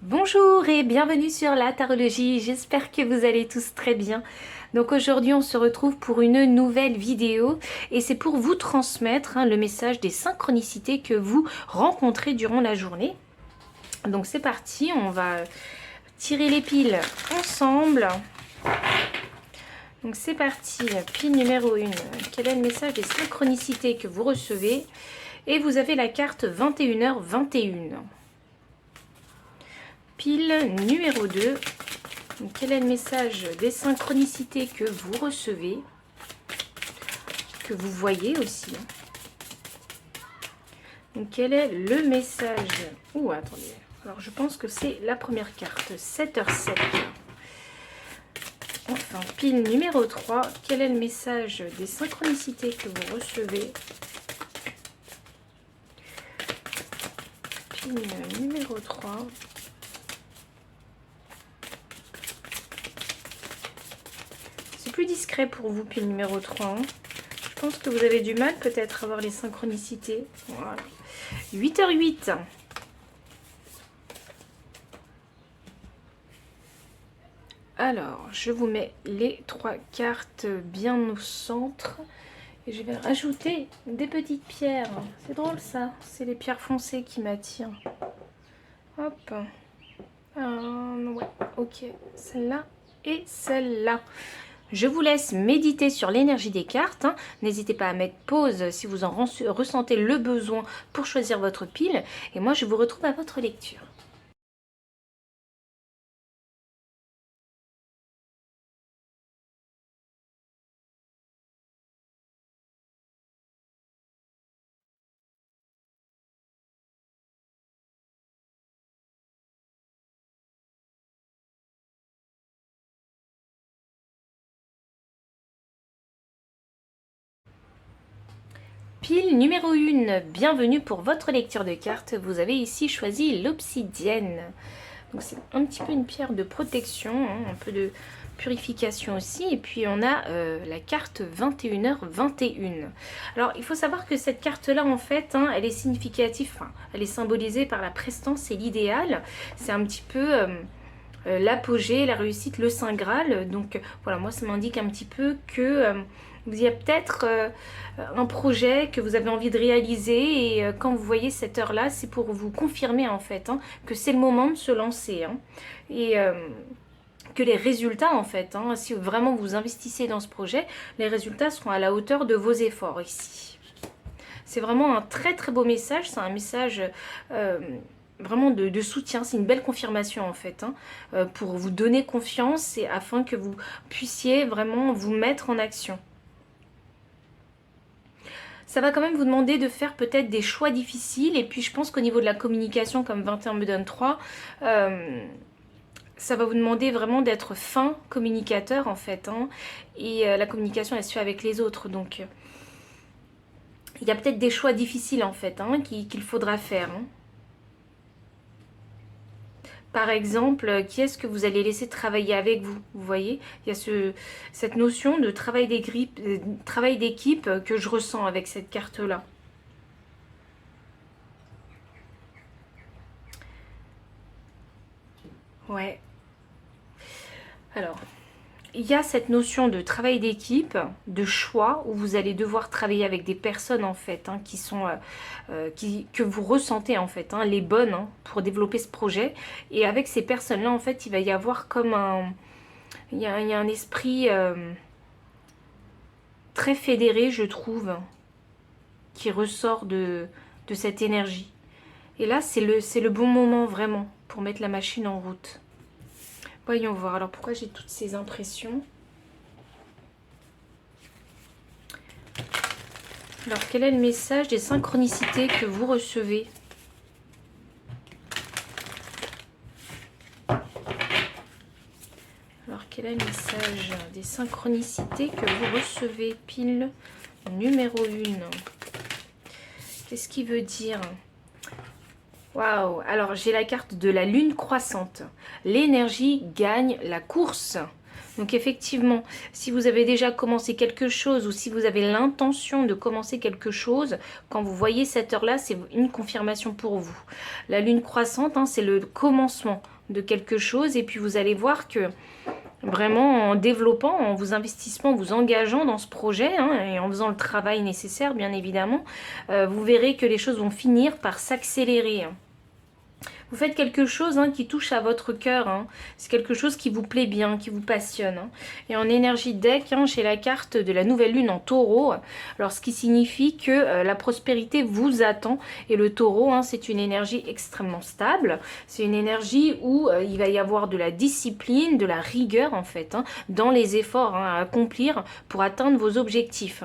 Bonjour et bienvenue sur la tarologie, j'espère que vous allez tous très bien. Donc aujourd'hui on se retrouve pour une nouvelle vidéo et c'est pour vous transmettre le message des synchronicités que vous rencontrez durant la journée. Donc c'est parti, on va tirer les piles ensemble. Donc c'est parti, pile numéro 1, quel est le message des synchronicités que vous recevez? Et vous avez la carte 21h21. Pile numéro 2. Donc, quel est le message des synchronicités que vous recevez, que vous voyez aussi? Donc, quel est le message? Ouh, attendez. Alors, je pense que c'est la première carte, 7h07. Enfin, pile numéro 3. Quel est le message des synchronicités que vous recevez? Pile numéro 3. Plus discret pour vous, pile numéro 3. Je pense que vous avez du mal peut-être à voir les synchronicités. Voilà. 8h08. Alors, je vous mets les 3 cartes bien au centre. Et je vais rajouter des petites pierres. C'est drôle ça. C'est les pierres foncées qui m'attirent. Hop. Ouais, ok. Celle-là et celle-là. Je vous laisse méditer sur l'énergie des cartes. N'hésitez pas à mettre pause si vous en ressentez le besoin pour choisir votre pile. Et moi, je vous retrouve à votre lecture. Pile numéro 1, bienvenue pour votre lecture de cartes. Vous avez ici choisi l'obsidienne. Donc c'est un petit peu une pierre de protection, un peu de purification aussi. Et puis on a la carte 21h21. Alors il faut savoir que cette carte-là en fait, elle est significative, elle est symbolisée par la prestance et l'idéal. C'est un petit peu l'apogée, la réussite, le Saint Graal. Donc voilà, moi ça m'indique un petit peu que vous y a peut-être un projet que vous avez envie de réaliser et quand vous voyez cette heure-là, c'est pour vous confirmer en fait que c'est le moment de se lancer. Et que les résultats en fait, si vraiment vous investissez dans ce projet, les résultats seront à la hauteur de vos efforts ici. C'est vraiment un très très beau message, c'est un message vraiment de soutien, c'est une belle confirmation en fait, pour vous donner confiance et afin que vous puissiez vraiment vous mettre en action. Ça va quand même vous demander de faire peut-être des choix difficiles et puis je pense qu'au niveau de la communication comme 21 me donne 3, ça va vous demander vraiment d'être fin communicateur en fait, et la communication elle se fait avec les autres, donc il y a peut-être des choix difficiles en fait qu'il faudra faire. Par exemple, qui est-ce que vous allez laisser travailler avec vous? Vous voyez, il y a cette notion de travail d'équipe que je ressens avec cette carte-là. Ouais. Alors, il y a cette notion de travail d'équipe, de choix, où vous allez devoir travailler avec des personnes en fait, qui sont, que vous ressentez en fait, les bonnes pour développer ce projet. Et avec ces personnes-là, en fait, il va y avoir comme il y a un esprit très fédéré, je trouve, qui ressort de cette énergie. Et là, c'est le bon moment vraiment pour mettre la machine en route. Voyons voir. Alors, pourquoi j'ai toutes ces impressions? Alors, quel est le message des synchronicités que vous recevez? Alors, quel est le message des synchronicités que vous recevez? Pile numéro 1. Qu'est-ce qui veut dire? Waouh! Alors, j'ai la carte de la lune croissante. L'énergie gagne la course. Donc effectivement, si vous avez déjà commencé quelque chose ou si vous avez l'intention de commencer quelque chose, quand vous voyez cette heure-là, c'est une confirmation pour vous. La lune croissante, c'est le commencement. de quelque chose et puis vous allez voir que vraiment en développant, en vous investissant, en vous engageant dans ce projet hein, et en faisant le travail nécessaire bien évidemment, vous verrez que les choses vont finir par s'accélérer. Vous faites quelque chose hein, qui touche à votre cœur, hein. C'est quelque chose qui vous plaît bien, qui vous passionne. Hein. Et en énergie deck, hein, j'ai la carte de la nouvelle lune en taureau, alors ce qui signifie que la prospérité vous attend. Et le taureau, hein, c'est une énergie extrêmement stable, c'est une énergie où il va y avoir de la discipline, de la rigueur en fait, hein, dans les efforts hein, à accomplir pour atteindre vos objectifs.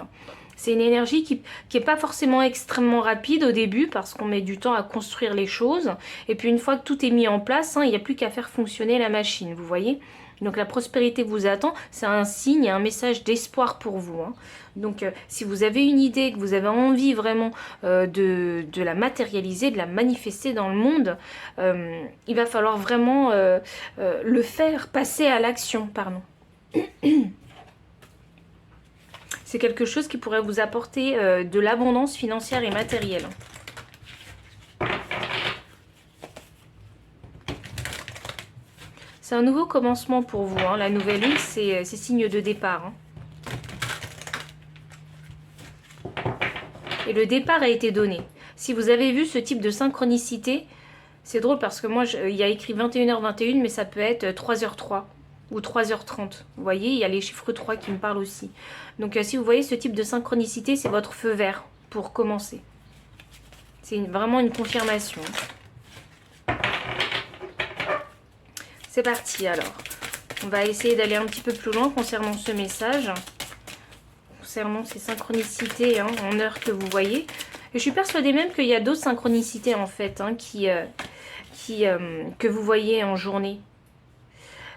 C'est une énergie qui n'est pas forcément extrêmement rapide au début parce qu'on met du temps à construire les choses. Et puis une fois que tout est mis en place, hein, il n'y a plus qu'à faire fonctionner la machine, vous voyez. Donc la prospérité vous attend, c'est un signe, un message d'espoir pour vous. Hein. Donc si vous avez une idée, que vous avez envie vraiment de la matérialiser, de la manifester dans le monde, il va falloir vraiment le faire, passer à l'action, pardon. C'est quelque chose qui pourrait vous apporter de l'abondance financière et matérielle. C'est un nouveau commencement pour vous. Hein. La nouvelle lune, c'est signe de départ. Hein. Et le départ a été donné. Si vous avez vu ce type de synchronicité, c'est drôle parce que moi, il y a écrit 21h21, mais ça peut être 3h03. Ou 3h30. Vous voyez, il y a les chiffres 3 qui me parlent aussi. Donc si vous voyez ce type de synchronicité, c'est votre feu vert pour commencer. C'est vraiment une confirmation. C'est parti alors. On va essayer d'aller un petit peu plus loin concernant ce message. Concernant ces synchronicités hein, en heure que vous voyez. Et je suis persuadée même qu'il y a d'autres synchronicités en fait hein, que vous voyez en journée.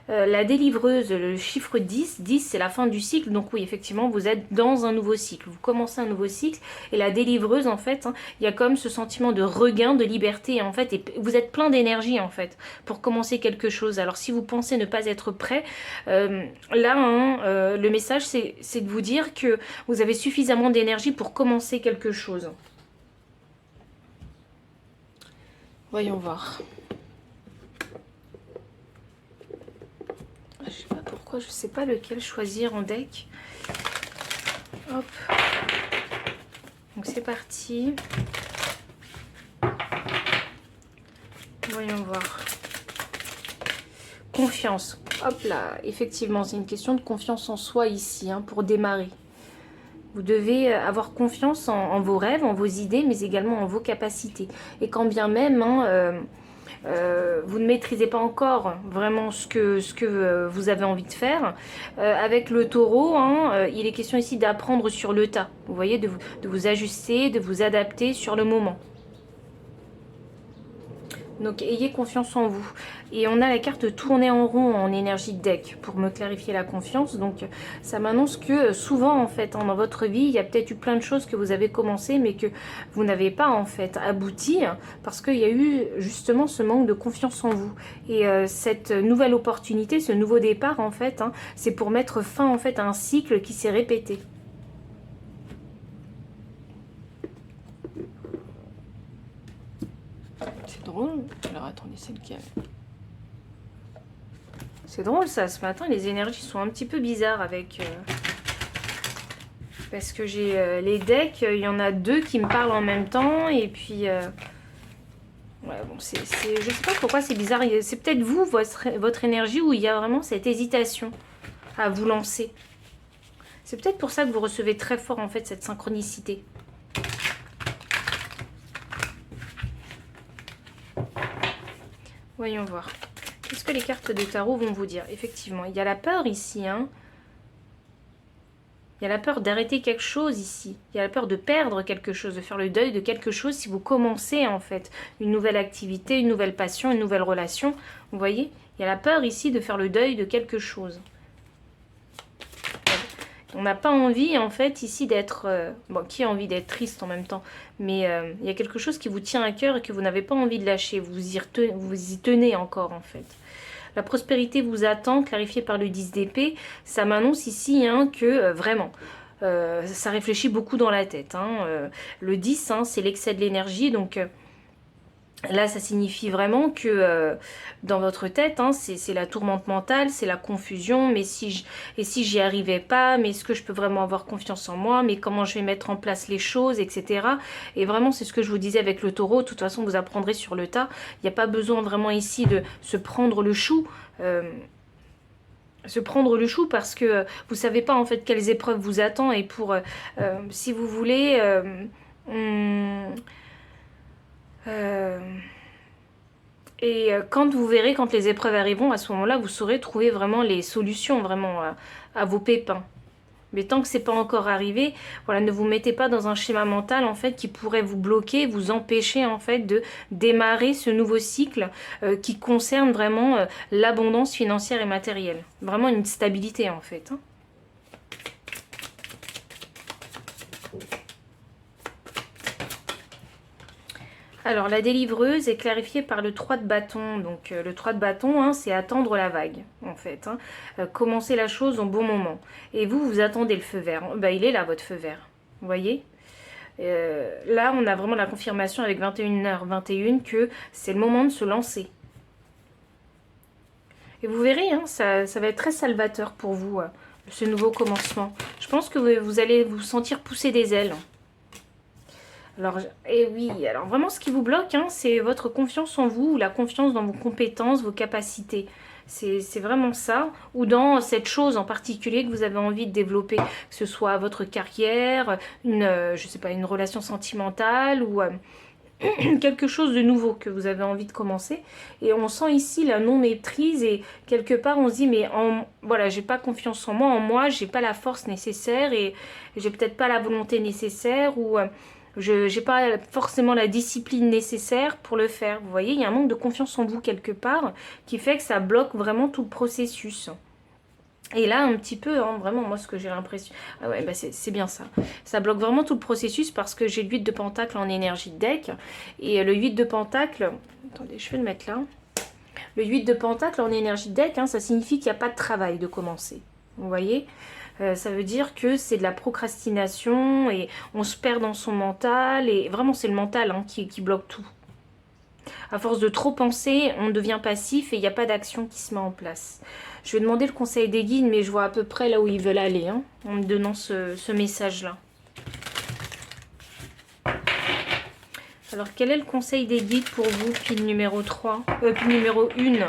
La délivreuse, le chiffre 10, 10 c'est la fin du cycle, donc oui effectivement vous êtes dans un nouveau cycle, vous commencez un nouveau cycle, et la délivreuse en fait, hein, il y a comme ce sentiment de regain, de liberté en fait, et vous êtes plein d'énergie en fait, pour commencer quelque chose. Alors si vous pensez ne pas être prêt, là hein, le message c'est de vous dire que vous avez suffisamment d'énergie pour commencer quelque chose. Voyons voir. Je sais pas pourquoi, je sais pas lequel choisir en deck. Hop. Donc c'est parti. Voyons voir. Confiance. Hop là, effectivement, c'est une question de confiance en soi ici, hein, pour démarrer. Vous devez avoir confiance en vos rêves, en vos idées, mais également en vos capacités. Et quand bien même... Hein, vous ne maîtrisez pas encore vraiment ce que vous avez envie de faire. Avec le taureau, hein, il est question ici d'apprendre sur le tas. Vous voyez, de vous ajuster, de vous adapter sur le moment. Donc ayez confiance en vous. Et on a la carte tourner en rond en énergie de deck pour me clarifier la confiance. Donc ça m'annonce que souvent en fait hein, dans votre vie, il y a peut-être eu plein de choses que vous avez commencé mais que vous n'avez pas en fait abouti parce qu'il y a eu justement ce manque de confiance en vous. Et cette nouvelle opportunité, ce nouveau départ en fait, hein, c'est pour mettre fin en fait à un cycle qui s'est répété. C'est drôle. Alors attendez, c'est lequel? C'est drôle ça, ce matin les énergies sont un petit peu bizarres avec... parce que j'ai les decks, il y en a deux qui me parlent en même temps et puis... ouais bon, je sais pas pourquoi c'est bizarre, c'est peut-être vous, votre énergie où il y a vraiment cette hésitation à vous lancer. C'est peut-être pour ça que vous recevez très fort en fait cette synchronicité. Voyons voir. Qu'est-ce que les cartes de tarot vont vous dire? Effectivement, il y a la peur ici. Hein. Il y a la peur d'arrêter quelque chose ici. Il y a la peur de perdre quelque chose, de faire le deuil de quelque chose si vous commencez en fait une nouvelle activité, une nouvelle passion, une nouvelle relation. Vous voyez? Il y a la peur ici de faire le deuil de quelque chose. On n'a pas envie en fait ici d'être... bon, qui a envie d'être triste en même temps? Mais il y a quelque chose qui vous tient à cœur et que vous n'avez pas envie de lâcher. Vous y tenez encore en fait. La prospérité vous attend, clarifiée par le 10 d'épée. Ça m'annonce ici hein, que vraiment... ça réfléchit beaucoup dans la tête. Hein. Le 10, hein, c'est l'excès de l'énergie. Donc Là, ça signifie vraiment que dans votre tête, hein, c'est la tourmente mentale, c'est la confusion. Mais si j'y arrivais pas, mais est-ce que je peux vraiment avoir confiance en moi? Mais comment je vais mettre en place les choses, etc. Et vraiment, c'est ce que je vous disais avec le taureau. De toute façon, vous apprendrez sur le tas. Il n'y a pas besoin vraiment ici de se prendre le chou. Parce que vous savez pas en fait quelles épreuves vous attendent. Et pour, si vous voulez... quand vous verrez, quand les épreuves arriveront, à ce moment-là, vous saurez trouver vraiment les solutions vraiment à vos pépins. Mais tant que c'est pas encore arrivé, voilà, ne vous mettez pas dans un schéma mental en fait qui pourrait vous bloquer, vous empêcher en fait de démarrer ce nouveau cycle qui concerne vraiment l'abondance financière et matérielle. Vraiment une stabilité en fait. Hein. Alors, la délivreuse est clarifiée par le 3 de bâton. Donc, le 3 de bâton, hein, c'est attendre la vague, en fait. Hein. Commencer la chose au bon moment. Et vous, vous attendez le feu vert. Bah, il est là, votre feu vert. Vous voyez là, on a vraiment la confirmation avec 21h21 que c'est le moment de se lancer. Et vous verrez, hein, ça va être très salvateur pour vous, ce nouveau commencement. Je pense que vous allez vous sentir pousser des ailes. Alors, et oui, alors vraiment ce qui vous bloque, hein, c'est votre confiance en vous, ou la confiance dans vos compétences, vos capacités. C'est vraiment ça, ou dans cette chose en particulier que vous avez envie de développer, que ce soit votre carrière, je sais pas, une relation sentimentale, ou quelque chose de nouveau que vous avez envie de commencer. Et on sent ici la non-maîtrise, et quelque part on se dit, mais voilà, j'ai pas confiance en moi, j'ai pas la force nécessaire, et j'ai peut-être pas la volonté nécessaire, ou... je n'ai pas forcément la discipline nécessaire pour le faire. Vous voyez, il y a un manque de confiance en vous quelque part qui fait que ça bloque vraiment tout le processus. Et là, un petit peu, hein, vraiment, moi, ce que j'ai l'impression... Ah ouais, bah c'est bien ça. Ça bloque vraiment tout le processus parce que j'ai le 8 de pentacle en énergie de deck. Et le 8 de pentacle... Attendez, je vais le mettre là. Le 8 de pentacle en énergie de deck, hein, ça signifie qu'il n'y a pas de travail de commencer. Vous voyez ? Ça veut dire que c'est de la procrastination et on se perd dans son mental. Et vraiment, c'est le mental, hein, qui bloque tout. À force de trop penser, on devient passif et il n'y a pas d'action qui se met en place. Je vais demander le conseil des guides, mais je vois à peu près là où ils veulent aller, hein, en me donnant ce message-là. Alors, quel est le conseil des guides pour vous, pile numéro 3 pile numéro 1.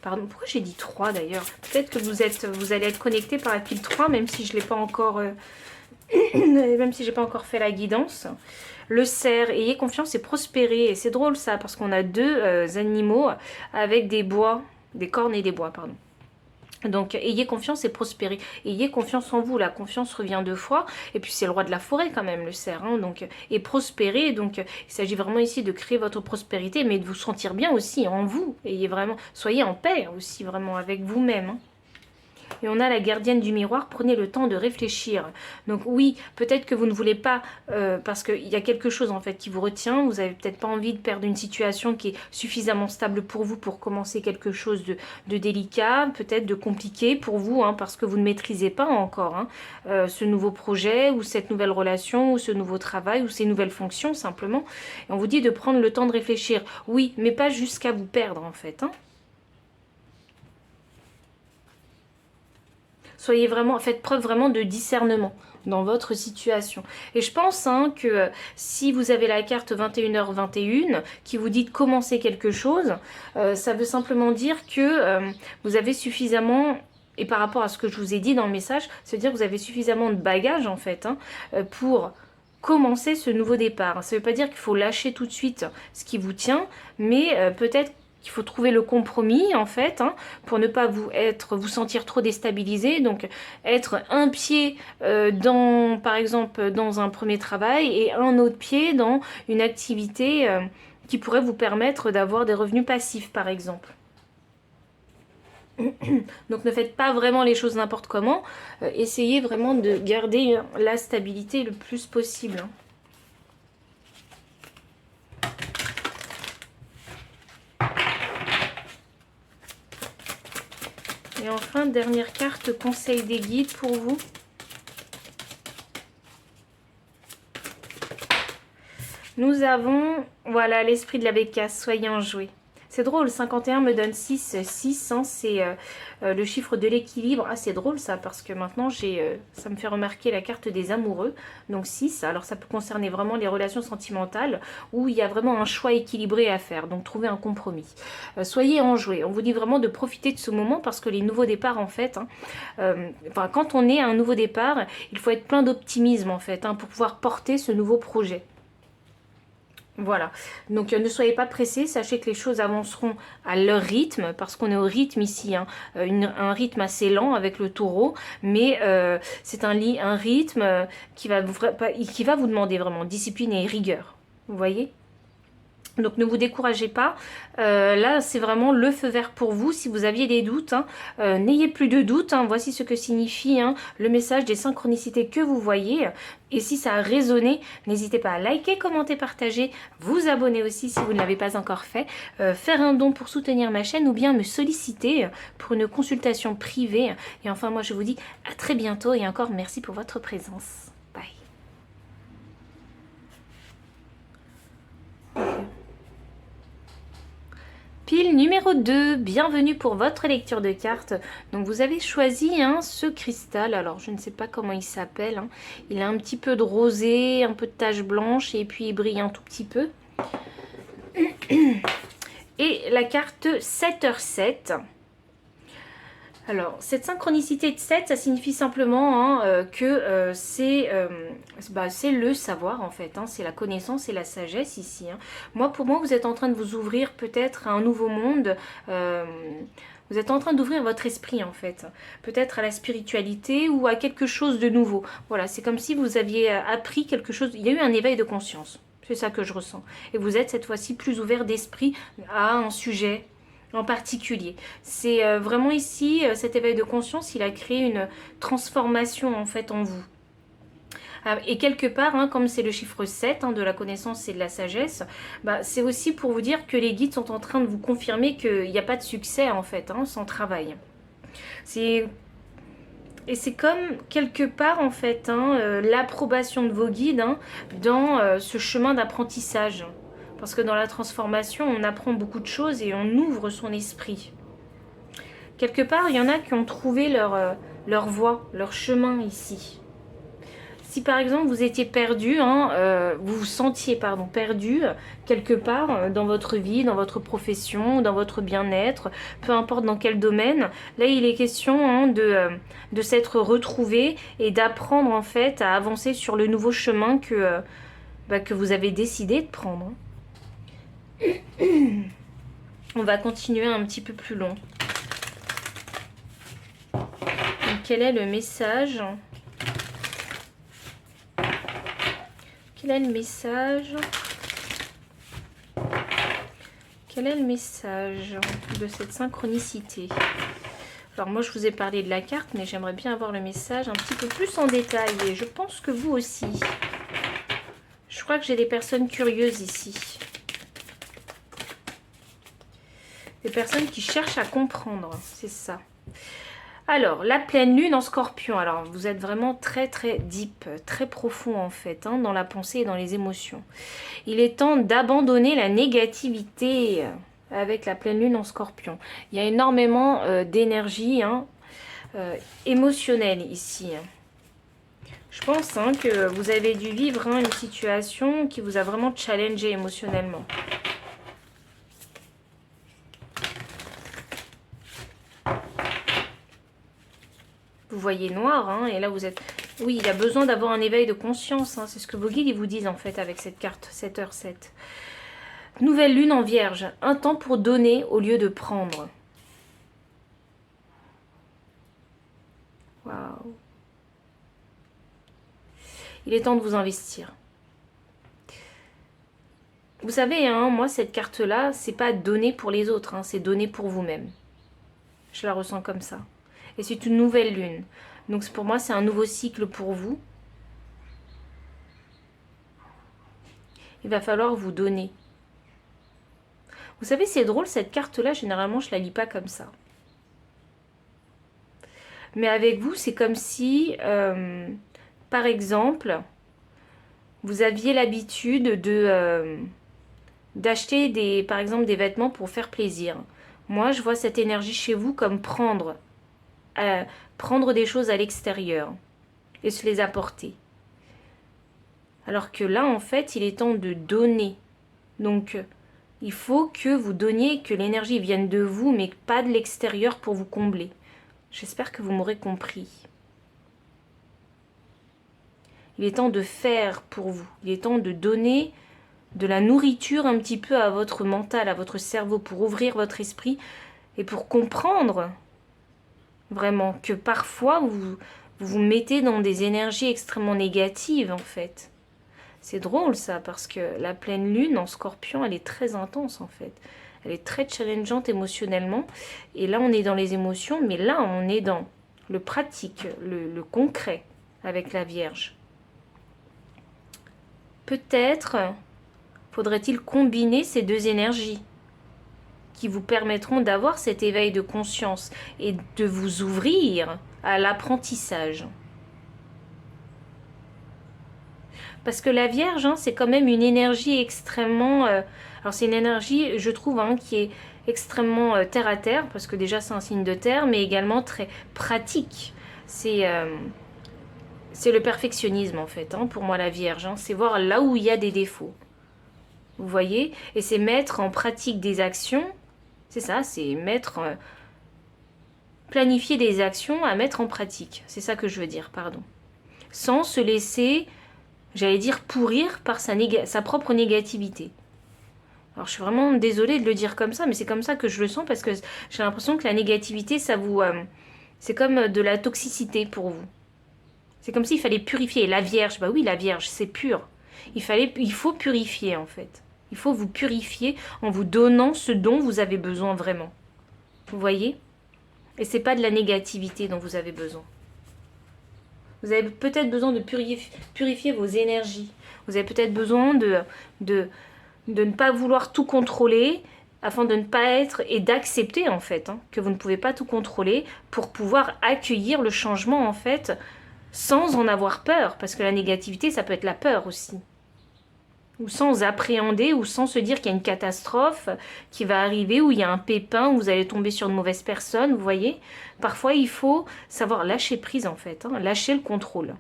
Pardon, pourquoi j'ai dit 3 d'ailleurs? Peut-être que vous allez être connecté par la pile 3, même si je l'ai pas encore... même si j'ai pas encore fait la guidance. Le cerf, ayez confiance et prospérez. Et c'est drôle ça, parce qu'on a deux animaux avec des bois, des cornes et des bois, pardon. Donc, ayez confiance et prospérez. Ayez confiance en vous. La confiance revient 2 fois. Et puis, c'est le roi de la forêt quand même, le cerf. Hein, donc, et prospérez. Donc, il s'agit vraiment ici de créer votre prospérité, mais de vous sentir bien aussi en vous. Soyez en paix aussi, vraiment, avec vous-même. Hein. Et on a la gardienne du miroir, prenez le temps de réfléchir. Donc oui, peut-être que vous ne voulez pas, parce qu'il y a quelque chose en fait qui vous retient, vous n'avez peut-être pas envie de perdre une situation qui est suffisamment stable pour vous pour commencer quelque chose de délicat, peut-être de compliqué pour vous, hein, parce que vous ne maîtrisez pas encore hein, ce nouveau projet, ou cette nouvelle relation, ou ce nouveau travail, ou ces nouvelles fonctions simplement. Et on vous dit de prendre le temps de réfléchir. Oui, mais pas jusqu'à vous perdre en fait, hein. Soyez vraiment, faites preuve vraiment de discernement dans votre situation. Et je pense hein, que si vous avez la carte 21h21 qui vous dit de commencer quelque chose, ça veut simplement dire que vous avez suffisamment, et par rapport à ce que je vous ai dit dans le message, ça veut dire que vous avez suffisamment de bagages en fait hein, pour commencer ce nouveau départ. Ça ne veut pas dire qu'il faut lâcher tout de suite ce qui vous tient, mais peut-être il faut trouver le compromis en fait hein, pour ne pas vous sentir trop déstabilisé, donc être un pied par exemple dans un premier travail et un autre pied dans une activité qui pourrait vous permettre d'avoir des revenus passifs par exemple. Donc ne faites pas vraiment les choses n'importe comment, essayez vraiment de garder la stabilité le plus possible. Hein. Et enfin, dernière carte, conseil des guides pour vous. Nous avons, voilà, l'esprit de la bécasse, soyez enjoués. C'est drôle, 51 me donne 6. 6, hein, c'est le chiffre de l'équilibre. Ah, c'est drôle ça, parce que maintenant, ça me fait remarquer la carte des amoureux. Donc 6, alors ça peut concerner vraiment les relations sentimentales, où il y a vraiment un choix équilibré à faire. Donc trouver un compromis. Soyez enjoués. On vous dit vraiment de profiter de ce moment, parce que les nouveaux départs, en fait, hein, quand on est à un nouveau départ, il faut être plein d'optimisme, en fait, hein, pour pouvoir porter ce nouveau projet. Voilà, donc ne soyez pas pressés, sachez que les choses avanceront à leur rythme, parce qu'on est au rythme ici, hein, un rythme assez lent avec le taureau, mais c'est un rythme qui va vous demander vraiment discipline et rigueur, vous voyez ? Donc ne vous découragez pas, là c'est vraiment le feu vert pour vous. Si vous aviez des doutes, hein, n'ayez plus de doutes, hein. Voici ce que signifie, hein, le message des synchronicités que vous voyez. Et si ça a résonné, n'hésitez pas à liker, commenter, partager, vous abonner aussi si vous ne l'avez pas encore fait, faire un don pour soutenir ma chaîne ou bien me solliciter pour une consultation privée. Et enfin moi je vous dis à très bientôt et encore merci pour votre présence. Bye. Pile numéro 2, bienvenue pour votre lecture de cartes. Donc vous avez choisi, hein, ce cristal, alors je ne sais pas comment il s'appelle, hein. Il a un petit peu de rosé, un peu de taches blanches et puis il brille un tout petit peu. Et la carte 7h7. Alors, cette synchronicité de 7, ça signifie simplement, hein, que c'est le savoir, en fait. Hein, c'est la connaissance et la sagesse ici. Hein. Pour moi, vous êtes en train de vous ouvrir peut-être à un nouveau monde. Vous êtes en train d'ouvrir votre esprit, en fait. Peut-être à la spiritualité ou à quelque chose de nouveau. Voilà, c'est comme si vous aviez appris quelque chose. Il y a eu un éveil de conscience. C'est ça que je ressens. Et vous êtes cette fois-ci plus ouvert d'esprit à un sujet en particulier. C'est vraiment ici, cet éveil de conscience, il a créé une transformation en fait en vous. Et quelque part, hein, comme c'est le chiffre 7, hein, de la connaissance et de la sagesse, c'est aussi pour vous dire que les guides sont en train de vous confirmer qu'il n'y a pas de succès en fait, hein, sans travail. Et c'est comme quelque part en fait, hein, l'approbation de vos guides, hein, dans ce chemin d'apprentissage. Parce que dans la transformation, on apprend beaucoup de choses et on ouvre son esprit. Quelque part, il y en a qui ont trouvé leur voie, leur chemin ici. Si par exemple vous étiez perdu, hein, vous vous sentiez perdu quelque part dans votre vie, dans votre profession, dans votre bien-être, peu importe dans quel domaine, là il est question, hein, de s'être retrouvé et d'apprendre en fait à avancer sur le nouveau chemin que vous avez décidé de prendre. On va continuer un petit peu plus long. Donc, quel est le message? Quel est le message? Quel est le message de cette synchronicité? Alors moi je vous ai parlé de la carte, mais j'aimerais bien avoir le message un petit peu plus en détail. Et je pense que vous aussi. Je crois que j'ai des personnes curieuses ici. Des personnes qui cherchent à comprendre, c'est ça. Alors, la pleine lune en scorpion. Alors, vous êtes vraiment très très deep, très profond en fait, hein, dans la pensée et dans les émotions. Il est temps d'abandonner la négativité avec la pleine lune en scorpion. Il y a énormément d'énergie, hein, émotionnelle ici. Je pense, hein, que vous avez dû vivre, hein, une situation qui vous a vraiment challengé émotionnellement. Vous voyez noir, hein, et là vous êtes... Oui, il y a besoin d'avoir un éveil de conscience, hein, c'est ce que vos guides ils vous disent en fait avec cette carte 7h7. Nouvelle lune en vierge, un temps pour donner au lieu de prendre. Waouh. Il est temps de vous investir. Vous savez, hein, moi cette carte-là, c'est pas donner pour les autres, hein, c'est donner pour vous-même. Je la ressens comme ça. Et c'est une nouvelle lune. Donc pour moi, c'est un nouveau cycle pour vous. Il va falloir vous donner. Vous savez, c'est drôle, cette carte-là, généralement, je ne la lis pas comme ça. Mais avec vous, c'est comme si, par exemple, vous aviez l'habitude de d'acheter par exemple des vêtements pour faire plaisir. Moi, je vois cette énergie chez vous comme prendre des choses à l'extérieur et se les apporter. Alors que là, en fait, il est temps de donner. Donc, il faut que vous donniez, que l'énergie vienne de vous, mais pas de l'extérieur pour vous combler. J'espère que vous m'aurez compris. Il est temps de faire pour vous. Il est temps de donner de la nourriture un petit peu à votre mental, à votre cerveau, pour ouvrir votre esprit et pour comprendre vraiment que parfois vous vous mettez dans des énergies extrêmement négatives en fait. C'est drôle ça, parce que la pleine lune en Scorpion, elle est très intense en fait. Elle est très challengeante émotionnellement. Et là, on est dans les émotions, mais là, on est dans le pratique, le concret avec la Vierge. Peut-être faudrait-il combiner ces deux énergies qui vous permettront d'avoir cet éveil de conscience et de vous ouvrir à l'apprentissage. Parce que la Vierge, hein, c'est quand même une énergie extrêmement... alors c'est une énergie, je trouve, hein, qui est extrêmement terre à terre, parce que déjà c'est un signe de terre, mais également très pratique. C'est le perfectionnisme en fait, hein, pour moi la Vierge. Hein, c'est voir là où il y a des défauts. Vous voyez? Et c'est mettre en pratique des actions. C'est ça, c'est planifier des actions à mettre en pratique. C'est ça que je veux dire, pardon. Sans se laisser... j'allais dire pourrir par sa propre négativité. Alors je suis vraiment désolée de le dire comme ça, mais c'est comme ça que je le sens, parce que j'ai l'impression que la négativité, ça vous... c'est comme de la toxicité pour vous. C'est comme s'il fallait purifier. La Vierge, bah oui, la Vierge, c'est pur. Il faut purifier en fait. Il faut vous purifier en vous donnant ce dont vous avez besoin vraiment. Vous voyez? Et c'est pas de la négativité dont vous avez besoin. Vous avez peut-être besoin de purifier vos énergies. Vous avez peut-être besoin de ne pas vouloir tout contrôler, afin de ne pas être et d'accepter en fait, hein, que vous ne pouvez pas tout contrôler, pour pouvoir accueillir le changement en fait, sans en avoir peur. Parce que la négativité, ça peut être la peur aussi. Ou sans appréhender, ou sans se dire qu'il y a une catastrophe qui va arriver, ou il y a un pépin, où vous allez tomber sur une mauvaise personne, vous voyez. Parfois, il faut savoir lâcher prise, en fait, hein, lâcher le contrôle.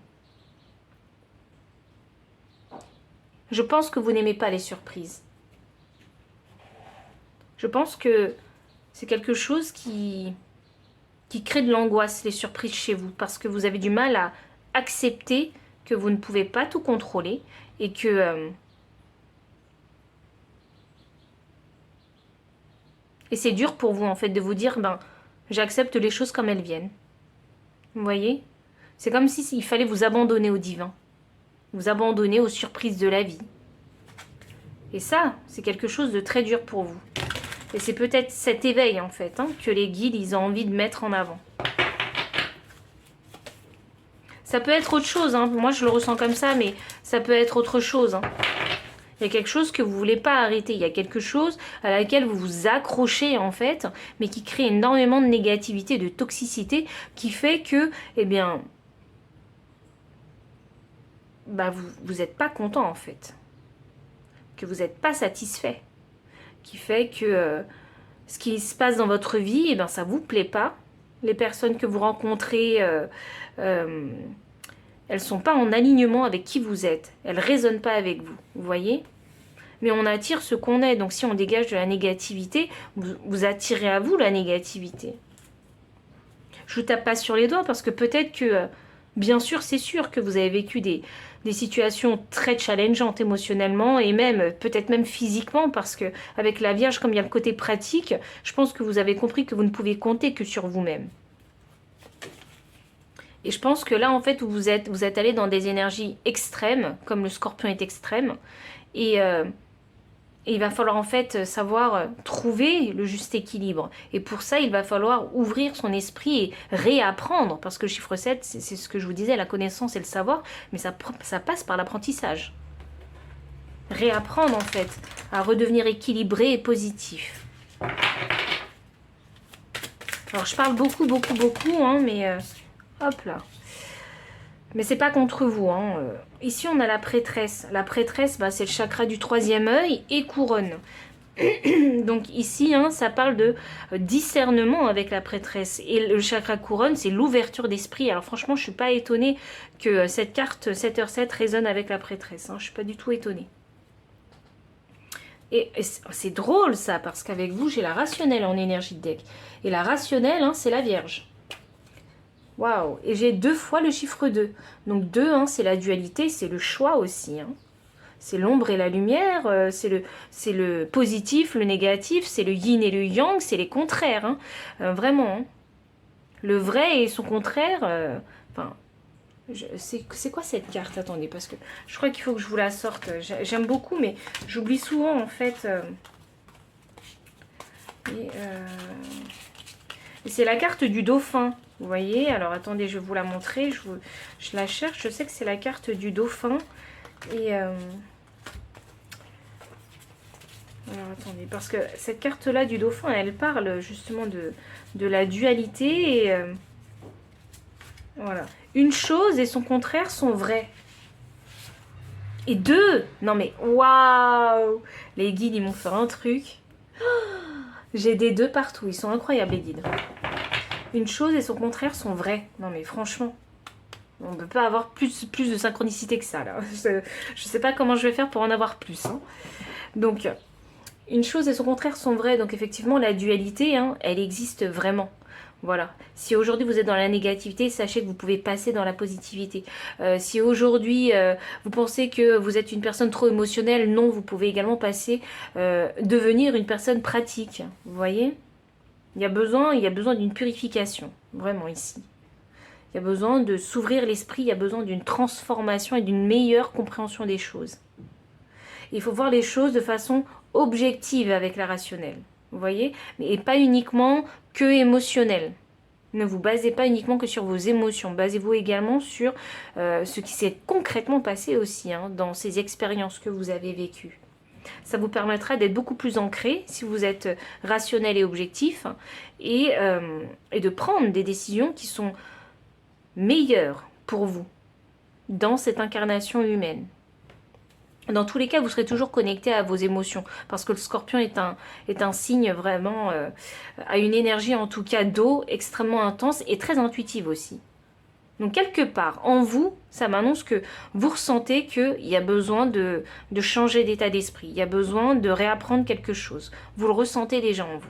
Je pense que vous n'aimez pas les surprises. Je pense que c'est quelque chose qui crée de l'angoisse, les surprises chez vous, parce que vous avez du mal à accepter que vous ne pouvez pas tout contrôler, et que... et c'est dur pour vous, en fait, de vous dire, ben, j'accepte les choses comme elles viennent. Vous voyez? C'est comme s'il fallait vous abandonner au divin. Vous abandonner aux surprises de la vie. Et ça, c'est quelque chose de très dur pour vous. Et c'est peut-être cet éveil, en fait, hein, que les guides, ils ont envie de mettre en avant. Ça peut être autre chose, hein. Moi, je le ressens comme ça, mais ça peut être autre chose, hein. Il y a quelque chose que vous ne voulez pas arrêter. Il y a quelque chose à laquelle vous vous accrochez, en fait, mais qui crée énormément de négativité, de toxicité, qui fait que, eh bien, bah, vous n'êtes pas content, en fait. Que vous n'êtes pas satisfait. Qui fait que ce qui se passe dans votre vie, eh ben, ça ne vous plaît pas. Les personnes que vous rencontrez, elles sont pas en alignement avec qui vous êtes. Elles résonnent pas avec vous. Vous voyez? Mais on attire ce qu'on est. Donc si on dégage de la négativité, vous attirez à vous la négativité. Je vous tape pas sur les doigts parce que peut-être que, bien sûr, c'est sûr que vous avez vécu des situations très challengeantes émotionnellement et même, peut-être même physiquement, parce que avec la Vierge, comme il y a le côté pratique, je pense que vous avez compris que vous ne pouvez compter que sur vous-même. Et je pense que là, en fait, vous êtes allé dans des énergies extrêmes, comme le Scorpion est extrême, et il va falloir en fait savoir trouver le juste équilibre. Et pour ça, il va falloir ouvrir son esprit et réapprendre, parce que le chiffre 7, c'est ce que je vous disais, la connaissance et le savoir, mais ça passe par l'apprentissage. Réapprendre en fait, à redevenir équilibré et positif. Alors je parle beaucoup, hein, mais... hop là. Mais c'est pas contre vous. Hein. Ici, on a la prêtresse. La prêtresse, bah, c'est le chakra du troisième œil et couronne. Donc ici, hein, ça parle de discernement avec la prêtresse. Et le chakra couronne, c'est l'ouverture d'esprit. Alors franchement, je suis pas étonnée que cette carte 7h7 résonne avec la prêtresse. Hein. Je suis pas du tout étonnée. Et c'est drôle ça, parce qu'avec vous, j'ai la rationnelle en énergie de deck. Et la rationnelle, hein, c'est la Vierge. Waouh. Et j'ai 2 fois le chiffre 2. Donc 2, hein, c'est la dualité, c'est le choix aussi. Hein. C'est l'ombre et la lumière, c'est le positif, le négatif, c'est le yin et le yang, c'est les contraires. Hein. Vraiment. Hein. Le vrai et son contraire. Enfin, c'est quoi cette carte? Attendez, parce que je crois qu'il faut que je vous la sorte. J'aime beaucoup, mais j'oublie souvent en fait. Et c'est la carte du dauphin. Vous voyez? Alors attendez, je vais vous la montrer. Je la cherche. Je sais que c'est la carte du dauphin. Et alors attendez, parce que cette carte-là du dauphin, elle parle justement de la dualité. Et voilà. Une chose et son contraire sont vrais. Et 2, non mais waouh! Les guides, ils m'ont fait un truc. J'ai des 2 partout, ils sont incroyables les guides. Une chose et son contraire sont vrais. Non mais franchement, on ne peut pas avoir plus de synchronicité que ça là. Je sais pas comment je vais faire pour en avoir plus. Hein. Donc, une chose et son contraire sont vrais. Donc effectivement, la dualité, hein, elle existe vraiment. Voilà. Si aujourd'hui vous êtes dans la négativité, sachez que vous pouvez passer dans la positivité. Si aujourd'hui vous pensez que vous êtes une personne trop émotionnelle, non, vous pouvez également passer, devenir une personne pratique. Vous voyez ? Il y a besoin d'une purification, vraiment ici. Il y a besoin de s'ouvrir l'esprit, il y a besoin d'une transformation et d'une meilleure compréhension des choses. Il faut voir les choses de façon objective avec la rationnelle. Vous voyez ? Et pas uniquement que émotionnel. Ne vous basez pas uniquement que sur vos émotions. Basez-vous également sur ce qui s'est concrètement passé aussi hein, dans ces expériences que vous avez vécues. Ça vous permettra d'être beaucoup plus ancré si vous êtes rationnel et objectif et de prendre des décisions qui sont meilleures pour vous dans cette incarnation humaine. Dans tous les cas, vous serez toujours connecté à vos émotions parce que le scorpion est un signe vraiment, à une énergie en tout cas d'eau extrêmement intense et très intuitive aussi. Donc quelque part, en vous, ça m'annonce que vous ressentez qu'il y a besoin de changer d'état d'esprit, il y a besoin de réapprendre quelque chose. Vous le ressentez déjà en vous.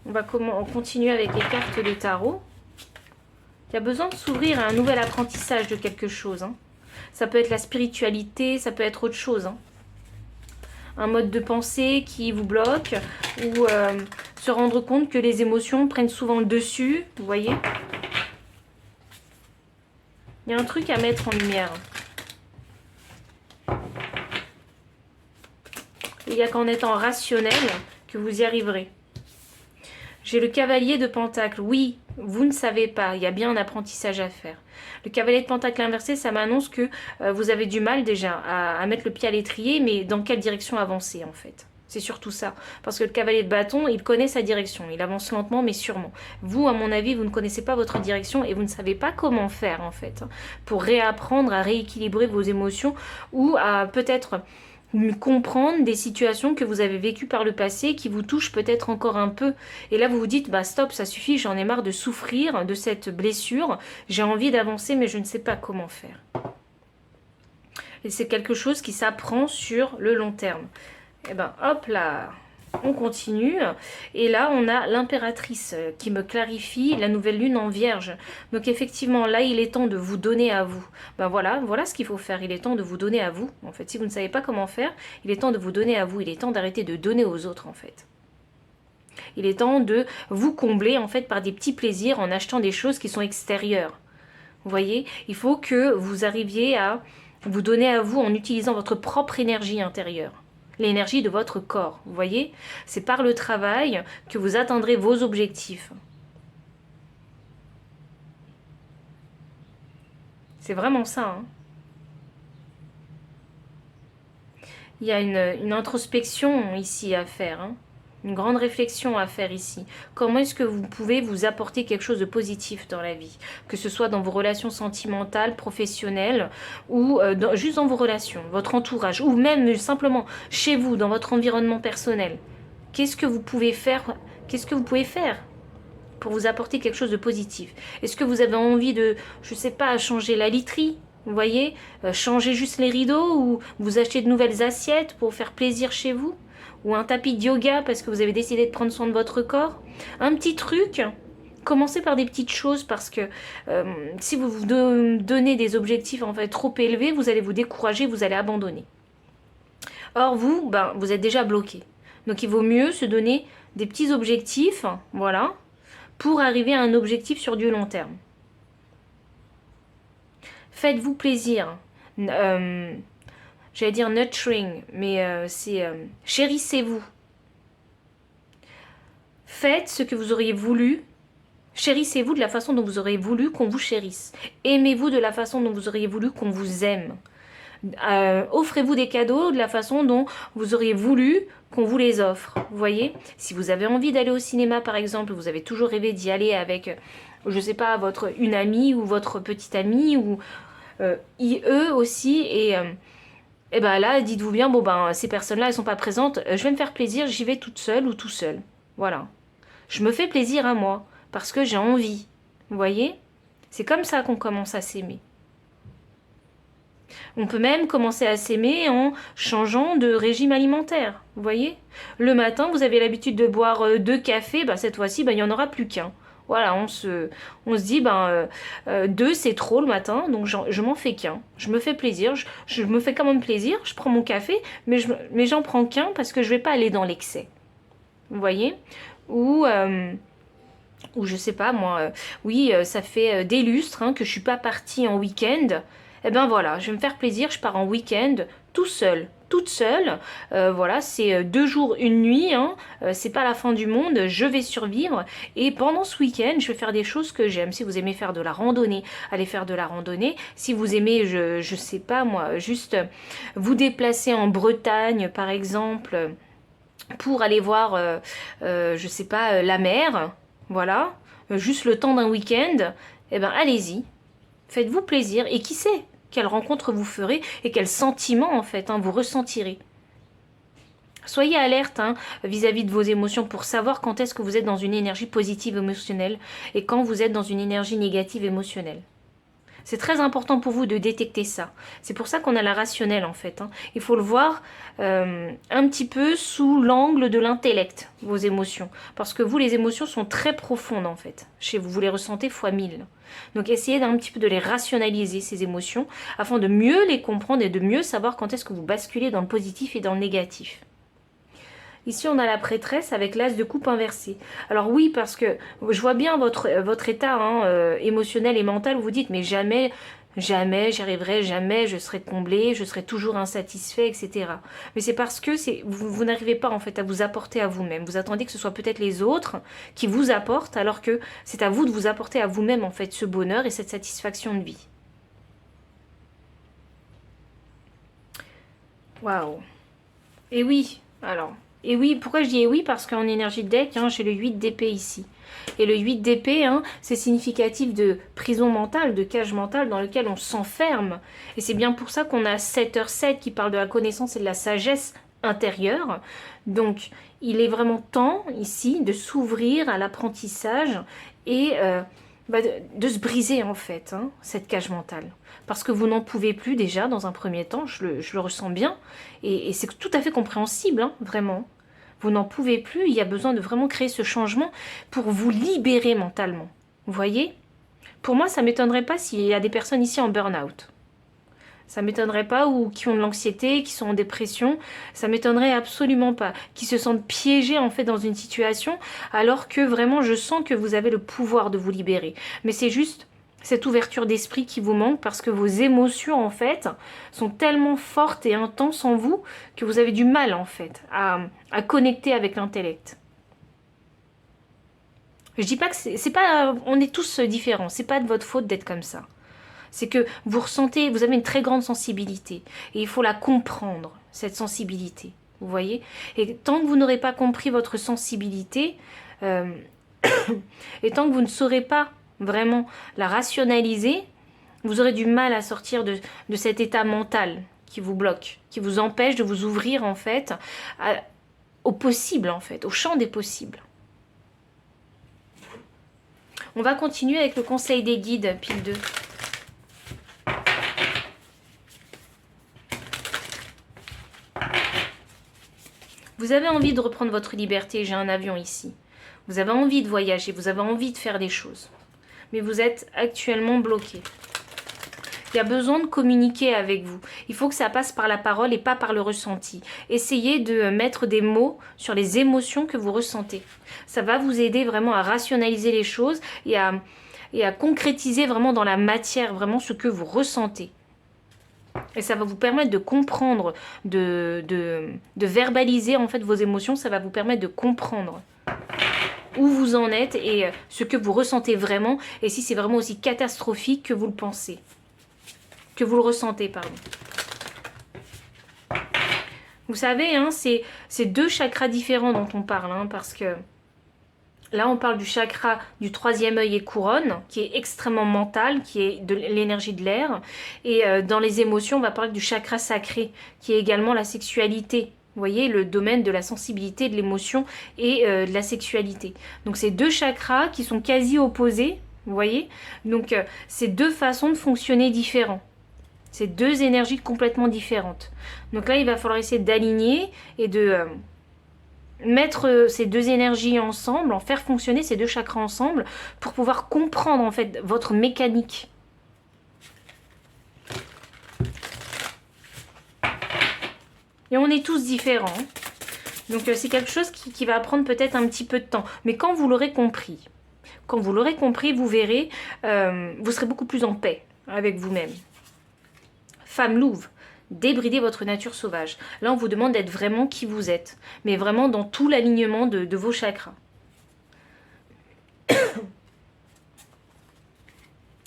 On va continuer avec les cartes de tarot. Il y a besoin de s'ouvrir à un nouvel apprentissage de quelque chose. Hein. Ça peut être la spiritualité, ça peut être autre chose. Hein. Un mode de pensée qui vous bloque ou se rendre compte que les émotions prennent souvent le dessus. Vous voyez ? Il y a un truc à mettre en lumière. Il n'y a qu'en étant rationnel que vous y arriverez. J'ai le cavalier de Pentacle. Oui, vous ne savez pas. Il y a bien un apprentissage à faire. Le cavalier de Pentacle inversé, ça m'annonce que vous avez du mal déjà à mettre le pied à l'étrier, mais dans quelle direction avancer en fait ? C'est surtout ça. Parce que le cavalier de bâton, il connaît sa direction. Il avance lentement, mais sûrement. Vous, à mon avis, vous ne connaissez pas votre direction et vous ne savez pas comment faire en fait. Pour réapprendre à rééquilibrer vos émotions ou à peut-être comprendre des situations que vous avez vécues par le passé qui vous touchent peut-être encore un peu. Et là, vous vous dites, bah stop, ça suffit, j'en ai marre de souffrir de cette blessure. J'ai envie d'avancer, mais je ne sais pas comment faire. Et c'est quelque chose qui s'apprend sur le long terme. Et ben hop là, on continue. Et là, on a l'impératrice qui me clarifie la nouvelle lune en vierge. Donc effectivement, là, il est temps de vous donner à vous. Ben voilà ce qu'il faut faire. Il est temps de vous donner à vous. En fait, si vous ne savez pas comment faire, il est temps de vous donner à vous. Il est temps d'arrêter de donner aux autres, en fait. Il est temps de vous combler, en fait, par des petits plaisirs en achetant des choses qui sont extérieures. Vous voyez ? Il faut que vous arriviez à vous donner à vous en utilisant votre propre énergie intérieure. L'énergie de votre corps, vous voyez? C'est par le travail que vous atteindrez vos objectifs. C'est vraiment ça. Hein. Il y a une introspection ici à faire. Hein. Une grande réflexion à faire ici. Comment est-ce que vous pouvez vous apporter quelque chose de positif dans la vie? Que ce soit dans vos relations sentimentales, professionnelles, ou juste dans vos relations, votre entourage, ou même simplement chez vous, dans votre environnement personnel. Qu'est-ce que vous pouvez faire? Qu'est-ce que vous pouvez faire pour vous apporter quelque chose de positif? Est-ce que vous avez envie de, je sais pas, changer la literie? Vous voyez, changer juste les rideaux, ou vous acheter de nouvelles assiettes pour faire plaisir chez vous? Ou un tapis de yoga parce que vous avez décidé de prendre soin de votre corps. Un petit truc, commencez par des petites choses parce que si vous vous donnez des objectifs en fait trop élevés, vous allez vous décourager, vous allez abandonner. Or vous, vous êtes déjà bloqué. Donc il vaut mieux se donner des petits objectifs, voilà, pour arriver à un objectif sur du long terme. Faites-vous plaisir. J'allais dire nurturing, mais c'est chérissez-vous. Faites ce que vous auriez voulu. Chérissez-vous de la façon dont vous auriez voulu qu'on vous chérisse. Aimez-vous de la façon dont vous auriez voulu qu'on vous aime. Offrez-vous des cadeaux de la façon dont vous auriez voulu qu'on vous les offre. Vous voyez, si vous avez envie d'aller au cinéma par exemple, vous avez toujours rêvé d'y aller avec, je sais pas, une amie ou votre petite amie ou eux aussi, et ben là, dites-vous bien, bon ces personnes-là, elles sont pas présentes, je vais me faire plaisir, j'y vais toute seule ou tout seul. Voilà. Je me fais plaisir à moi, parce que j'ai envie. Vous voyez? C'est comme ça qu'on commence à s'aimer. On peut même commencer à s'aimer en changeant de régime alimentaire. Vous voyez? Le matin, vous avez l'habitude de boire 2 cafés, cette fois-ci, il n'y en aura plus qu'un. Voilà, on se dit, 2 c'est trop le matin, donc je m'en fais qu'un. Je me fais plaisir, je me fais quand même plaisir, je prends mon café, mais j'en prends qu'un parce que je vais pas aller dans l'excès. Vous voyez? Ou je sais pas moi, ça fait des lustres que je suis pas partie en week-end. Eh ben voilà, je vais me faire plaisir, je pars en week-end tout seul. Toute seule, voilà, c'est 2 jours, 1 nuit, c'est pas la fin du monde, je vais survivre, et pendant ce week-end, je vais faire des choses que j'aime. Si vous aimez faire de la randonnée, allez faire de la randonnée. Si vous aimez, je sais pas moi, juste vous déplacer en Bretagne, par exemple, pour aller voir, je sais pas, la mer, voilà, juste le temps d'un week-end, eh ben allez-y, faites-vous plaisir, et qui sait quelle rencontre vous ferez et quel sentiment en fait vous ressentirez. Soyez alerte vis-à-vis de vos émotions pour savoir quand est-ce que vous êtes dans une énergie positive émotionnelle et quand vous êtes dans une énergie négative émotionnelle. C'est très important pour vous de détecter ça. C'est pour ça qu'on a la rationnelle en fait. Il faut le voir un petit peu sous l'angle de l'intellect, vos émotions. Parce que vous, les émotions sont très profondes en fait. Chez vous, vous les ressentez fois 1000. Donc essayez d'un petit peu de les rationaliser, ces émotions, afin de mieux les comprendre et de mieux savoir quand est-ce que vous basculez dans le positif et dans le négatif. Ici, on a la prêtresse avec l'as de coupe inversé. Alors oui, parce que je vois bien votre état émotionnel et mental où vous dites, mais jamais, jamais j'y arriverai, jamais je serai comblé, je serai toujours insatisfait, etc. Mais c'est parce que vous n'arrivez pas en fait à vous apporter à vous-même. Vous attendez que ce soit peut-être les autres qui vous apportent, alors que c'est à vous de vous apporter à vous-même en fait ce bonheur et cette satisfaction de vie. Waouh. Et oui, alors... Et oui, pourquoi je dis et oui? Parce qu'en énergie de deck, j'ai le 8 d'épée ici. Et le 8 d'épée, c'est significatif de prison mentale, de cage mentale dans lequel on s'enferme. Et c'est bien pour ça qu'on a 7h7 qui parle de la connaissance et de la sagesse intérieure. Donc, il est vraiment temps ici de s'ouvrir à l'apprentissage et de se briser en fait, cette cage mentale. Parce que vous n'en pouvez plus déjà dans un premier temps, je le ressens bien. Et c'est tout à fait compréhensible, vraiment. Vous n'en pouvez plus, il y a besoin de vraiment créer ce changement pour vous libérer mentalement. Vous voyez? Pour moi, ça ne m'étonnerait pas s'il y a des personnes ici en burn-out. Ça ne m'étonnerait pas, ou qui ont de l'anxiété, qui sont en dépression. Ça ne m'étonnerait absolument pas. Qui se sentent piégés en fait dans une situation, alors que vraiment je sens que vous avez le pouvoir de vous libérer. Mais c'est juste cette ouverture d'esprit qui vous manque parce que vos émotions en fait sont tellement fortes et intenses en vous que vous avez du mal en fait à connecter avec l'intellect. Je dis pas que c'est pas, on est tous différents, c'est pas de votre faute d'être comme ça. C'est que vous ressentez, vous avez une très grande sensibilité et il faut la comprendre, cette sensibilité. vous voyez. Et tant que vous n'aurez pas compris votre sensibilité, et tant que vous ne saurez pas vraiment la rationaliser, vous aurez du mal à sortir de cet état mental qui vous bloque, qui vous empêche de vous ouvrir en fait au possible en fait, au champ des possibles. On va continuer avec le conseil des guides, pile 2. Vous avez envie de reprendre votre liberté, j'ai un avion ici. Vous avez envie de voyager, vous avez envie de faire des choses. Mais vous êtes actuellement bloqué. Il y a besoin de communiquer avec vous. Il faut que ça passe par la parole et pas par le ressenti. Essayez de mettre des mots sur les émotions que vous ressentez. Ça va vous aider vraiment à rationaliser les choses et à concrétiser vraiment dans la matière vraiment ce que vous ressentez. Et ça va vous permettre de comprendre, de verbaliser en fait vos émotions. Ça va vous permettre de comprendre où vous en êtes et ce que vous ressentez vraiment. Et si c'est vraiment aussi catastrophique que vous le pensez. Que vous le ressentez, pardon. Vous savez, hein, c'est 2 chakras différents dont on parle, hein, parce que là, on parle du chakra du 3e œil et couronne, qui est extrêmement mental, qui est de l'énergie de l'air. Et dans les émotions, on va parler du chakra sacré, qui est également la sexualité. Vous voyez, le domaine de la sensibilité, de l'émotion et de la sexualité. Donc, c'est 2 chakras qui sont quasi opposés, vous voyez. Donc, c'est 2 façons de fonctionner différentes. C'est 2 énergies complètement différentes. Donc là, il va falloir essayer d'aligner et de mettre ces 2 énergies ensemble, en faire fonctionner ces 2 chakras ensemble pour pouvoir comprendre en fait votre mécanique. Et on est tous différents. Donc c'est quelque chose qui va prendre peut-être un petit peu de temps. Mais quand vous l'aurez compris, vous verrez, vous serez beaucoup plus en paix avec vous-même. Femme louve, débridez votre nature sauvage. Là, on vous demande d'être vraiment qui vous êtes, mais vraiment dans tout l'alignement de vos chakras.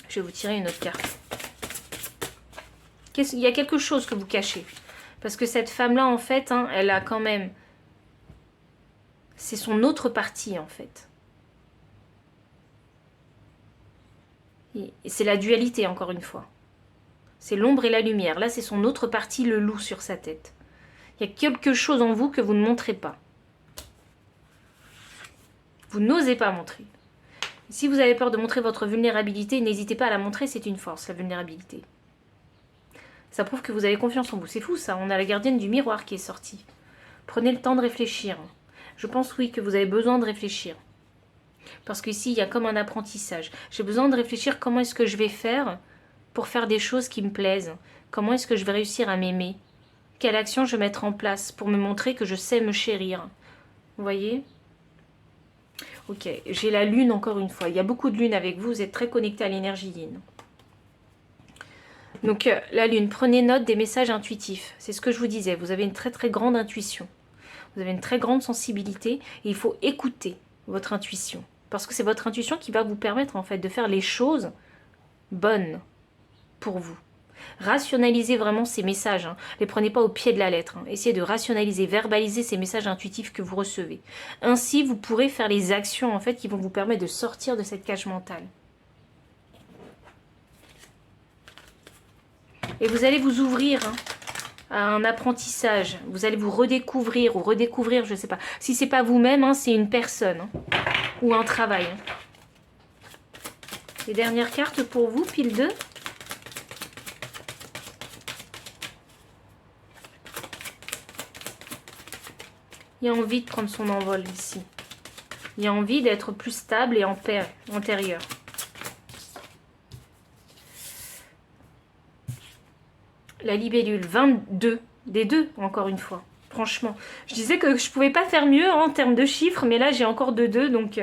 Je vais vous tirer une autre carte. Il y a quelque chose que vous cachez. Parce que cette femme-là, en fait, hein, elle a quand même... C'est son autre partie, en fait. Et c'est la dualité, encore une fois. C'est l'ombre et la lumière. Là, c'est son autre partie, le loup sur sa tête. Il y a quelque chose en vous que vous ne montrez pas. Vous n'osez pas montrer. Si vous avez peur de montrer votre vulnérabilité, n'hésitez pas à la montrer, c'est une force, la vulnérabilité. Ça prouve que vous avez confiance en vous. C'est fou ça, on a la gardienne du miroir qui est sortie. Prenez le temps de réfléchir. Je pense oui que vous avez besoin de réfléchir. Parce qu'ici, il y a comme un apprentissage. J'ai besoin de réfléchir comment est-ce que je vais faire pour faire des choses qui me plaisent. Comment est-ce que je vais réussir à m'aimer? Quelle action je vais mettre en place pour me montrer que je sais me chérir? Vous voyez? Ok, j'ai la lune encore une fois. Il y a beaucoup de lune avec vous, vous êtes très connecté à l'énergie yin. Donc la lune, prenez note des messages intuitifs. C'est ce que je vous disais, vous avez une très très grande intuition. Vous avez une très grande sensibilité et il faut écouter votre intuition. Parce que c'est votre intuition qui va vous permettre en fait de faire les choses bonnes pour vous. Rationalisez vraiment ces messages, hein. Les prenez pas au pied de la lettre, hein. Essayez de rationaliser, verbaliser ces messages intuitifs que vous recevez. Ainsi, vous pourrez faire les actions en fait qui vont vous permettre de sortir de cette cage mentale. Et vous allez vous ouvrir, hein, à un apprentissage. Vous allez vous redécouvrir ou redécouvrir, je ne sais pas. Si c'est pas vous-même, hein, c'est une personne, hein, ou un travail. Hein. Les dernières cartes pour vous, pile 2. Il y a envie de prendre son envol ici. Il y a envie d'être plus stable et en paix intérieure. La libellule, 22. Des 2, encore une fois. Franchement. Je disais que je ne pouvais pas faire mieux, hein, en termes de chiffres, mais là, j'ai encore de 2. Donc,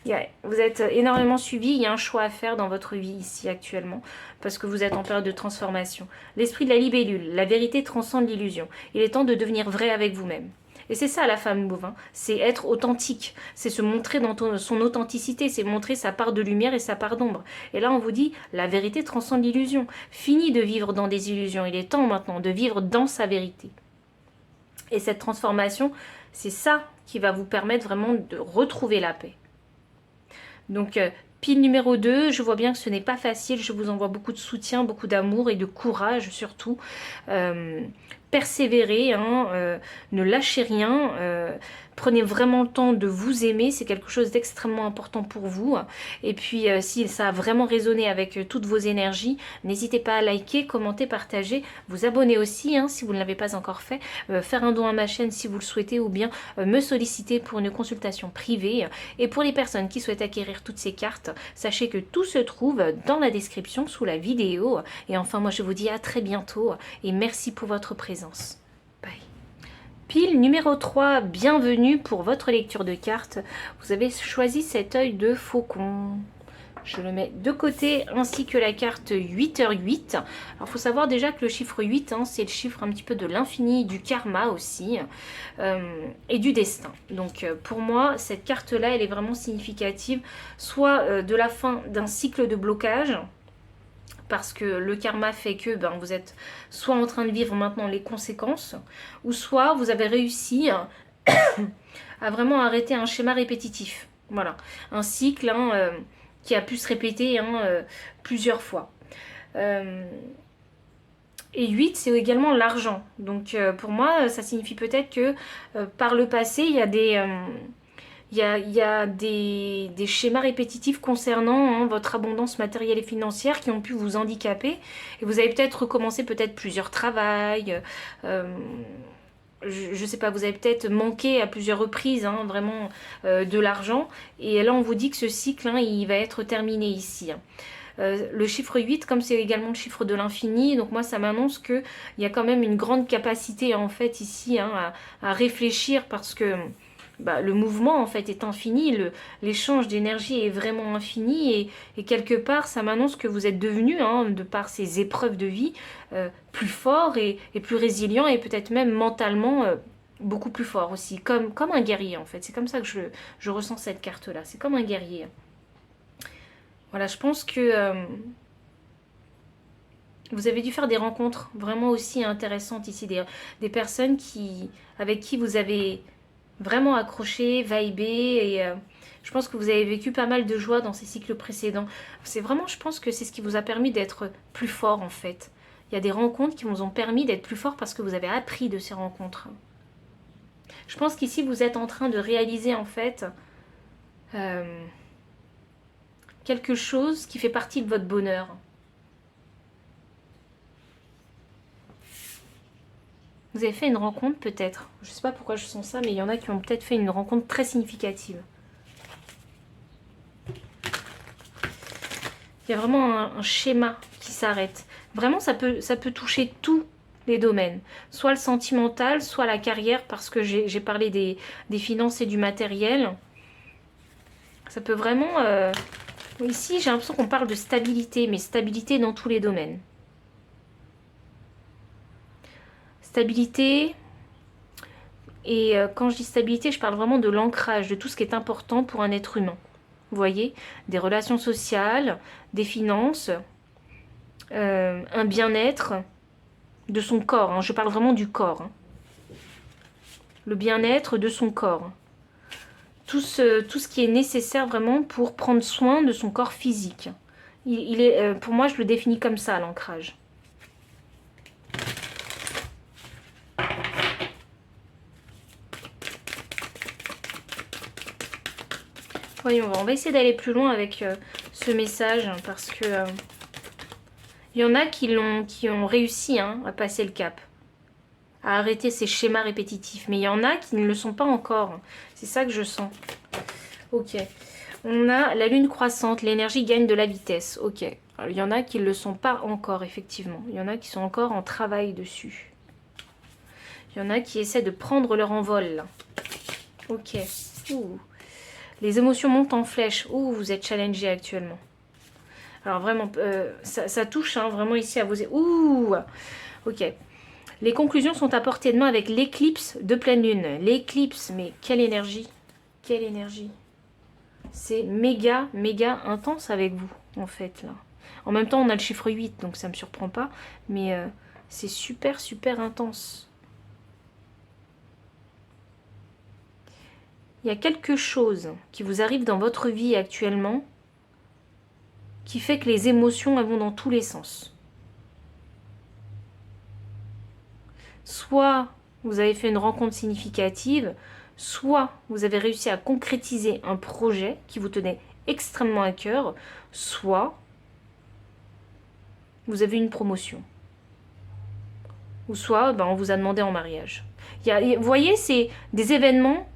vous êtes énormément suivi. Il y a un choix à faire dans votre vie ici, actuellement. Parce que vous êtes en période de transformation. L'esprit de la libellule. La vérité transcende l'illusion. Il est temps de devenir vrai avec vous-même. Et c'est ça la femme louve, hein. C'est être authentique, c'est se montrer dans son authenticité, c'est montrer sa part de lumière et sa part d'ombre. Et là on vous dit, la vérité transcende l'illusion. Fini de vivre dans des illusions, il est temps maintenant de vivre dans sa vérité. Et cette transformation, c'est ça qui va vous permettre vraiment de retrouver la paix. Donc, pile numéro 2, je vois bien que ce n'est pas facile. Je vous envoie beaucoup de soutien, beaucoup d'amour et de courage surtout. Persévérez, hein, ne lâchez rien. Prenez vraiment le temps de vous aimer, c'est quelque chose d'extrêmement important pour vous. Et puis si ça a vraiment résonné avec toutes vos énergies, n'hésitez pas à liker, commenter, partager, vous abonner aussi hein, si vous ne l'avez pas encore fait, faire un don à ma chaîne si vous le souhaitez ou bien me solliciter pour une consultation privée. Et pour les personnes qui souhaitent acquérir toutes ces cartes, sachez que tout se trouve dans la description sous la vidéo. Et enfin moi je vous dis à très bientôt et merci pour votre présence. Bye. Pile numéro 3, bienvenue pour votre lecture de cartes. Vous avez choisi cet œil de faucon. Je le mets de côté, ainsi que la carte 8h8. Alors, il faut savoir déjà que le chiffre 8, hein, c'est le chiffre un petit peu de l'infini, du karma aussi, et du destin. Donc, pour moi, cette carte-là, elle est vraiment significative, soit de la fin d'un cycle de blocage, parce que le karma fait que vous êtes soit en train de vivre maintenant les conséquences, ou soit vous avez réussi à vraiment arrêter un schéma répétitif. Voilà, un cycle qui a pu se répéter plusieurs fois. Et 8, c'est également l'argent. Donc pour moi, ça signifie peut-être que par le passé, il y a des... Il y a des schémas répétitifs concernant votre abondance matérielle et financière qui ont pu vous handicaper. Et vous avez peut-être recommencé plusieurs travails. Je sais pas, vous avez peut-être manqué à plusieurs reprises vraiment de l'argent. Et là, on vous dit que ce cycle, il va être terminé ici. Le chiffre 8, comme c'est également le chiffre de l'infini, donc moi ça m'annonce qu'il y a quand même une grande capacité en fait ici à réfléchir parce que le mouvement en fait est infini, l'échange d'énergie est vraiment infini et quelque part ça m'annonce que vous êtes devenu, de par ces épreuves de vie, plus fort et plus résilient et peut-être même mentalement beaucoup plus fort aussi, comme un guerrier en fait. C'est comme ça que je ressens cette carte là, c'est comme un guerrier. Voilà, je pense que vous avez dû faire des rencontres vraiment aussi intéressantes ici, des personnes avec qui vous avez vraiment accroché, vibé et je pense que vous avez vécu pas mal de joie dans ces cycles précédents. C'est vraiment, je pense que c'est ce qui vous a permis d'être plus fort en fait. Il y a des rencontres qui vous ont permis d'être plus fort parce que vous avez appris de ces rencontres. Je pense qu'ici vous êtes en train de réaliser en fait quelque chose qui fait partie de votre bonheur. Vous avez fait une rencontre peut-être. Je ne sais pas pourquoi je sens ça, mais il y en a qui ont peut-être fait une rencontre très significative. Il y a vraiment un schéma qui s'arrête. Vraiment, ça peut toucher tous les domaines. Soit le sentimental, soit la carrière, parce que j'ai parlé des finances et du matériel. Ça peut vraiment... Ici, j'ai l'impression qu'on parle de stabilité, mais stabilité dans tous les domaines. Stabilité, et quand je dis stabilité, je parle vraiment de l'ancrage, de tout ce qui est important pour un être humain. Vous voyez, des relations sociales, des finances, un bien-être de son corps. Je parle vraiment du corps. Le bien-être de son corps. Tout ce qui est nécessaire vraiment pour prendre soin de son corps physique. Pour moi, je le définis comme ça, l'ancrage. Voyons, on va essayer d'aller plus loin avec ce message parce que il y en a qui ont réussi à passer le cap, à arrêter ces schémas répétitifs, mais il y en a qui ne le sont pas encore. C'est ça que je sens. Ok. On a la lune croissante, l'énergie gagne de la vitesse. Ok. Alors, il y en a qui ne le sont pas encore, effectivement. Il y en a qui sont encore en travail dessus. Il y en a qui essaient de prendre leur envol, là. Ok. Ouh. Les émotions montent en flèche. Ouh, vous êtes challengé actuellement. Alors vraiment, ça touche vraiment ici à vos... Ouh. Ok. Les conclusions sont à portée de main avec l'éclipse de pleine lune. L'éclipse, mais quelle énergie. Quelle énergie. C'est méga, méga intense avec vous, en fait, là. En même temps, on a le chiffre 8, donc ça ne me surprend pas. Mais c'est super, super intense. Il y a quelque chose qui vous arrive dans votre vie actuellement qui fait que les émotions elles vont dans tous les sens. Soit vous avez fait une rencontre significative, soit vous avez réussi à concrétiser un projet qui vous tenait extrêmement à cœur, soit vous avez une promotion. Ou soit on vous a demandé en mariage. Vous voyez, c'est des événements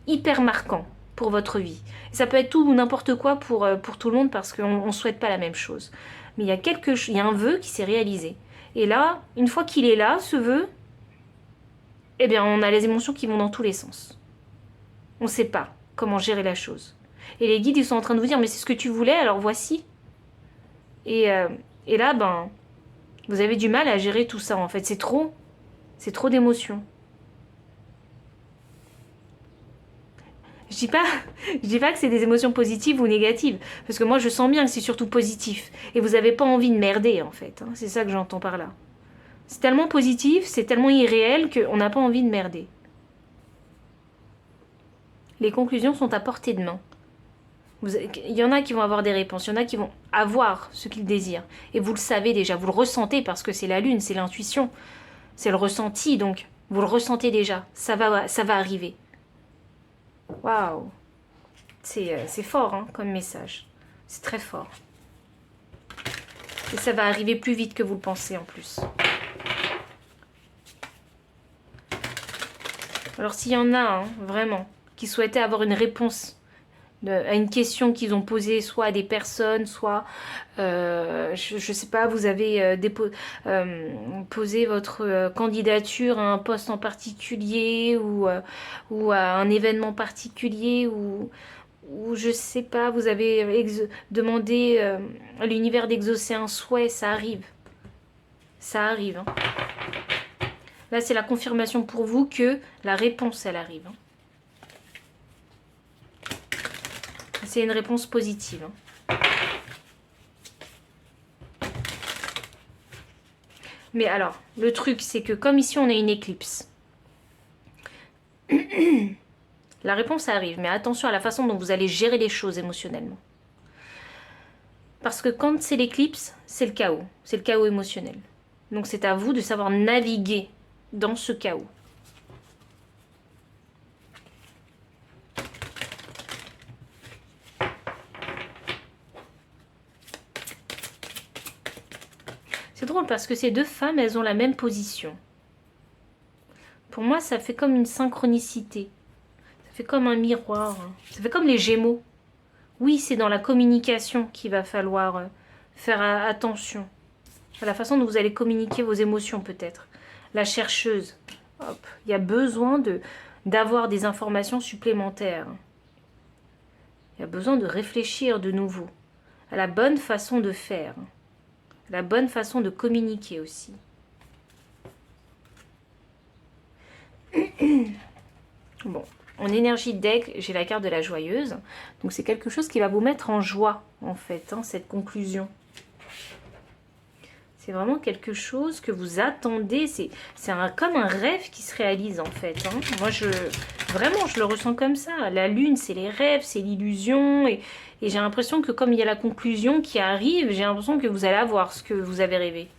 hyper marquants pour votre vie. Et ça peut être tout ou n'importe quoi pour tout le monde parce qu'on ne souhaite pas la même chose. Mais il y a un vœu qui s'est réalisé. Et là, une fois qu'il est là, ce vœu, eh bien, on a les émotions qui vont dans tous les sens. On ne sait pas comment gérer la chose. Et les guides, ils sont en train de vous dire, mais c'est ce que tu voulais, alors voici. Et là, vous avez du mal à gérer tout ça, en fait. C'est trop d'émotions. Je dis pas que c'est des émotions positives ou négatives, parce que moi je sens bien que c'est surtout positif, et vous n'avez pas envie de merder en fait, hein. C'est ça que j'entends par là. C'est tellement positif, c'est tellement irréel qu'on n'a pas envie de merder. Les conclusions sont à portée de main. Il y en a qui vont avoir des réponses, il y en a qui vont avoir ce qu'ils désirent, et vous le savez déjà, vous le ressentez parce que c'est la lune, c'est l'intuition, c'est le ressenti, donc vous le ressentez déjà, ça va arriver. Waouh, c'est fort hein, comme message. C'est très fort. Et ça va arriver plus vite que vous le pensez en plus. Alors s'il y en a, hein, vraiment, qui souhaitaient avoir une réponse à une question qu'ils ont posée, soit à des personnes, soit, je ne sais pas, vous avez posé votre candidature à un poste en particulier ou à un événement particulier ou je sais pas, vous avez demandé à l'univers d'exaucer un souhait, ça arrive. Ça arrive. Hein. Là, c'est la confirmation pour vous que la réponse, elle arrive. Hein. C'est une réponse positive. Hein. Mais alors, le truc, c'est que comme ici, on a une éclipse. La réponse arrive, mais attention à la façon dont vous allez gérer les choses émotionnellement. Parce que quand c'est l'éclipse, c'est le chaos émotionnel. Donc c'est à vous de savoir naviguer dans ce chaos. C'est drôle parce que ces deux femmes, elles ont la même position. Pour moi, ça fait comme une synchronicité. Ça fait comme un miroir. Ça fait comme les Gémeaux. Oui, c'est dans la communication qu'il va falloir faire attention. À la façon dont vous allez communiquer vos émotions peut-être. La chercheuse, hop, il y a besoin d'avoir des informations supplémentaires. Il y a besoin de réfléchir de nouveau à la bonne façon de faire. La bonne façon de communiquer aussi. Bon, en énergie de deck, j'ai la carte de la joyeuse. Donc c'est quelque chose qui va vous mettre en joie, en fait, hein, cette conclusion. C'est vraiment quelque chose que vous attendez. C'est comme un rêve qui se réalise, en fait. Hein. Moi, vraiment, je le ressens comme ça. La lune, c'est les rêves, c'est l'illusion. Et j'ai l'impression que comme il y a la conclusion qui arrive, j'ai l'impression que vous allez avoir ce que vous avez rêvé.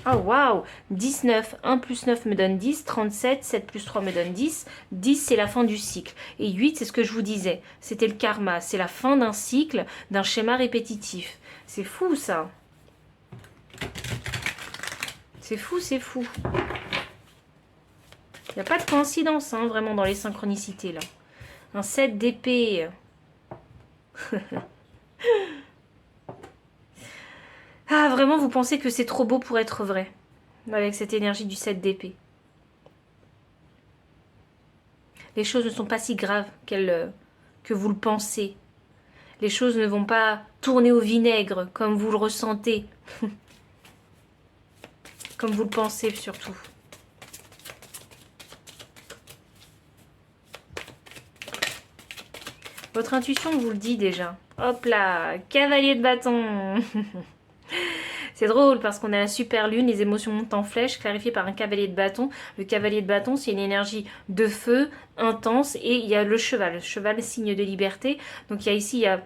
Oh waouh, 19, 1 plus 9 me donne 10, 37, 7 plus 3 me donne 10, 10 c'est la fin du cycle, et 8 c'est ce que je vous disais, c'était le karma, c'est la fin d'un cycle, d'un schéma répétitif. C'est fou ça. C'est fou, c'est fou. Il n'y a pas de coïncidence hein, vraiment dans les synchronicités là. Un 7 d'épée. Ah, vraiment, vous pensez que c'est trop beau pour être vrai. Avec cette énergie du 7 d'épée. Les choses ne sont pas si graves que vous le pensez. Les choses ne vont pas tourner au vinaigre comme vous le ressentez. Comme vous le pensez surtout. Votre intuition vous le dit déjà. Hop là, cavalier de bâton. C'est drôle parce qu'on a la super lune, les émotions montent en flèche, clarifiées par un cavalier de bâton. Le cavalier de bâton, c'est une énergie de feu, intense, et il y a le cheval, signe de liberté. Donc il y a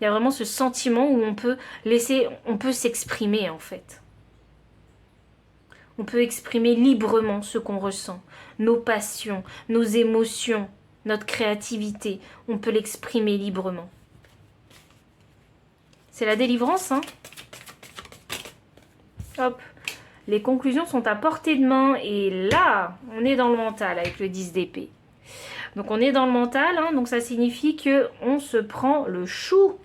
vraiment ce sentiment où on peut s'exprimer en fait. On peut exprimer librement ce qu'on ressent, nos passions, nos émotions, notre créativité. On peut l'exprimer librement. C'est la délivrance, hein. Hop, les conclusions sont à portée de main et là, on est dans le mental avec le 10 d'épée. Donc on est dans le mental, hein, donc ça signifie qu'on se prend le chou.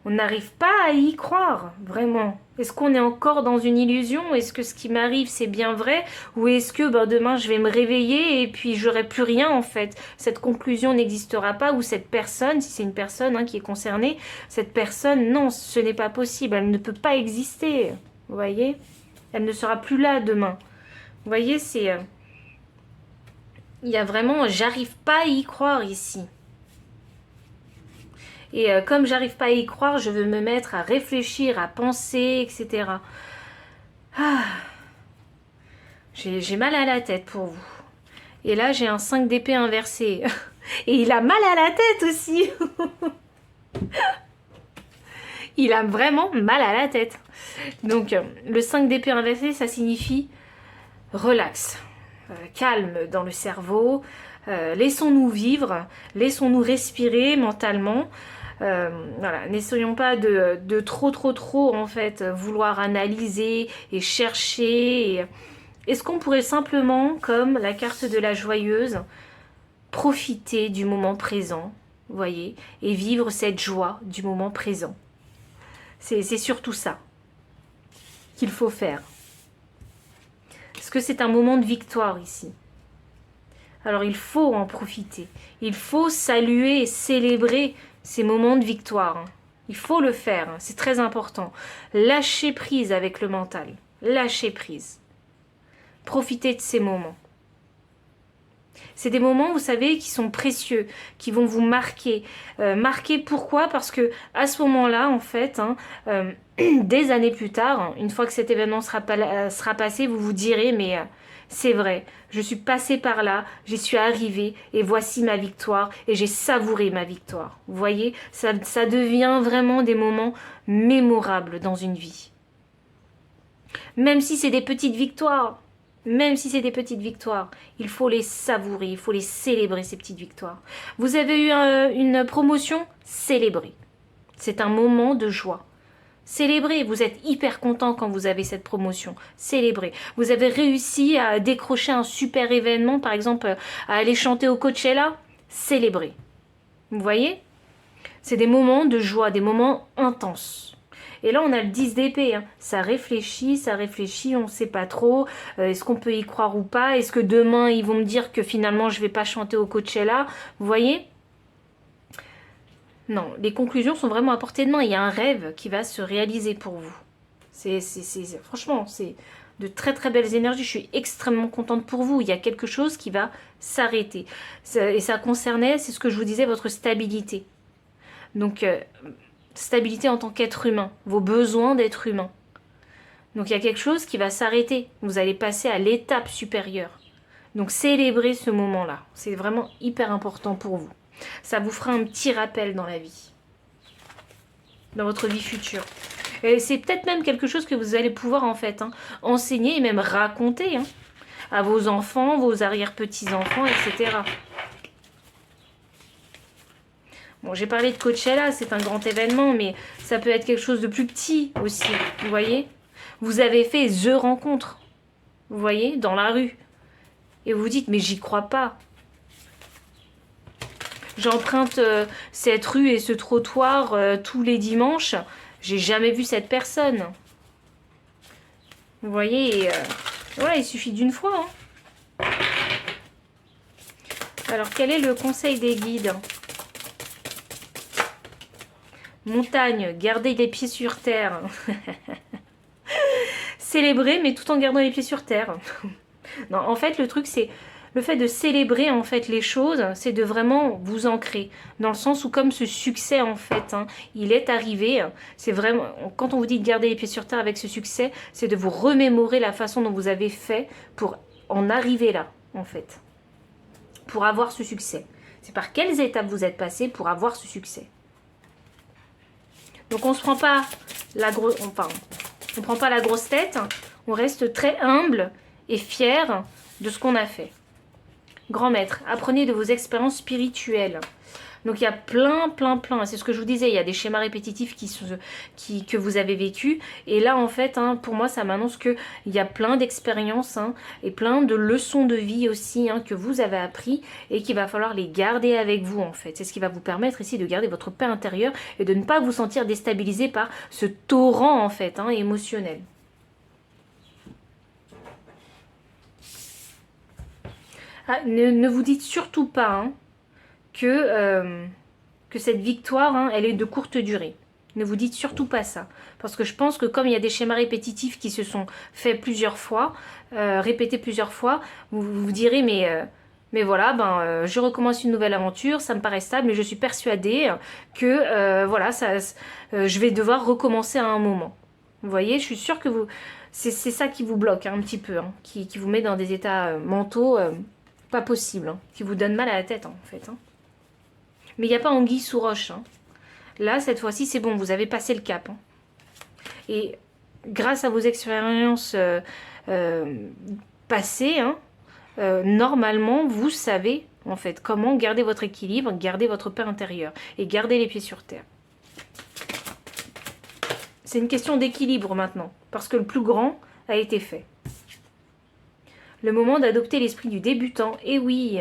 On n'arrive pas à y croire, vraiment. Est-ce qu'on est encore dans une illusion? Est-ce que ce qui m'arrive, c'est bien vrai? Ou est-ce que demain, je vais me réveiller et puis j'aurai plus rien, en fait? Cette conclusion n'existera pas, ou cette personne, si c'est une personne qui est concernée, cette personne, non, ce n'est pas possible. Elle ne peut pas exister, vous voyez? Elle ne sera plus là demain. Vous voyez, c'est... il y a vraiment... J'arrive pas à y croire ici. Et comme j'arrive pas à y croire, je veux me mettre à réfléchir, à penser, etc. Ah. J'ai mal à la tête pour vous. Et là, j'ai un 5 d'épée inversé. Et il a mal à la tête aussi. Il a vraiment mal à la tête. Donc, le 5 d'épée inversé, ça signifie relax, calme dans le cerveau. Laissons-nous vivre, laissons-nous respirer mentalement. Voilà, n'essayons pas de trop en fait vouloir analyser et chercher. Est-ce qu'on pourrait simplement, comme la carte de la joyeuse, profiter du moment présent, vous voyez, et vivre cette joie du moment présent? C'est surtout ça qu'il faut faire. Parce que c'est un moment de victoire ici. Alors il faut en profiter. Il faut saluer et célébrer ces moments de victoire. Il faut le faire, c'est très important. Lâcher prise avec le mental. Lâcher prise. Profitez de ces moments. C'est des moments, vous savez, qui sont précieux, qui vont vous marquer. Marquer pourquoi? Parce que à ce moment-là, en fait, des années plus tard, une fois que cet événement sera passé, vous vous direz, mais c'est vrai, je suis passée par là, j'y suis arrivée, et voici ma victoire, et j'ai savouré ma victoire. Vous voyez, ça devient vraiment des moments mémorables dans une vie. Même si c'est des petites victoires, il faut les savourer, il faut les célébrer, ces petites victoires. Vous avez eu une promotion, célébrez. C'est un moment de joie. Célébrez, vous êtes hyper content quand vous avez cette promotion. Célébrez. Vous avez réussi à décrocher un super événement, par exemple à aller chanter au Coachella. Célébrez. Vous voyez? C'est des moments de joie, des moments intenses. Et là, on a le 10 d'épée. Ça réfléchit, on ne sait pas trop. Est-ce qu'on peut y croire ou pas? Est-ce que demain, ils vont me dire que finalement, je ne vais pas chanter au Coachella? Vous voyez? Non, les conclusions sont vraiment à portée de main. Il y a un rêve qui va se réaliser pour vous. Franchement, c'est de très très belles énergies. Je suis extrêmement contente pour vous. Il y a quelque chose qui va s'arrêter. Et ça concernait, c'est ce que je vous disais, votre stabilité. Donc, stabilité en tant qu'être humain. Vos besoins d'être humain. Donc, il y a quelque chose qui va s'arrêter. Vous allez passer à l'étape supérieure. Donc, célébrez ce moment-là. C'est vraiment hyper important pour vous. Ça vous fera un petit rappel dans la vie. Dans votre vie future. Et c'est peut-être même quelque chose que vous allez pouvoir en fait enseigner et même raconter à vos enfants, vos arrière-petits-enfants, etc. Bon, j'ai parlé de Coachella, c'est un grand événement, mais ça peut être quelque chose de plus petit aussi, vous voyez. Vous avez fait The Rencontre, vous voyez, dans la rue. Et vous vous dites, mais j'y crois pas. J'emprunte cette rue et ce trottoir tous les dimanches. J'ai jamais vu cette personne. Vous voyez, voilà, il suffit d'une fois. Alors, quel est le conseil des guides? Montagne, gardez les pieds sur terre. Célébrer, mais tout en gardant les pieds sur terre. Non, en fait, le truc, c'est le fait de célébrer en fait les choses, c'est de vraiment vous ancrer. Dans le sens où comme ce succès en fait, hein, il est arrivé, c'est vraiment, quand on vous dit de garder les pieds sur terre avec ce succès, c'est de vous remémorer la façon dont vous avez fait pour en arriver là en fait. Pour avoir ce succès. C'est par quelles étapes vous êtes passé pour avoir ce succès. Donc on se prend pas la grosse, enfin, on prend pas la grosse tête, on reste très humble et fier de ce qu'on a fait. Grand maître, apprenez de vos expériences spirituelles. Donc il y a plein, c'est ce que je vous disais, il y a des schémas répétitifs que vous avez vécu. Et là en fait, hein, pour moi ça m'annonce qu'il y a plein d'expériences hein, et plein de leçons de vie aussi hein, que vous avez appris et qu'il va falloir les garder avec vous en fait. C'est ce qui va vous permettre ici de garder votre paix intérieure et de ne pas vous sentir déstabilisé par ce torrent en fait hein, émotionnel. Ah, ne vous dites surtout pas hein, que cette victoire, hein, elle est de courte durée. Ne vous dites surtout pas ça. Parce que je pense que comme il y a des schémas répétitifs qui se sont faits plusieurs fois, répétés plusieurs fois, vous vous direz mais voilà, je recommence une nouvelle aventure, ça me paraît stable, mais je suis persuadée que voilà, je vais devoir recommencer à un moment. Vous voyez, je suis sûre que c'est ça qui vous bloque hein, un petit peu, hein, qui vous met dans des états mentaux pas possibles, hein, qui vous donne mal à la tête en fait. Hein. Mais il n'y a pas anguille sous roche. Hein. Là, cette fois-ci, c'est bon, vous avez passé le cap. Hein. Et grâce à vos expériences passées, hein, normalement, vous savez, en fait, comment garder votre équilibre, garder votre paix intérieure et garder les pieds sur terre. C'est une question d'équilibre maintenant, parce que le plus grand a été fait. Le moment d'adopter l'esprit du débutant, et oui,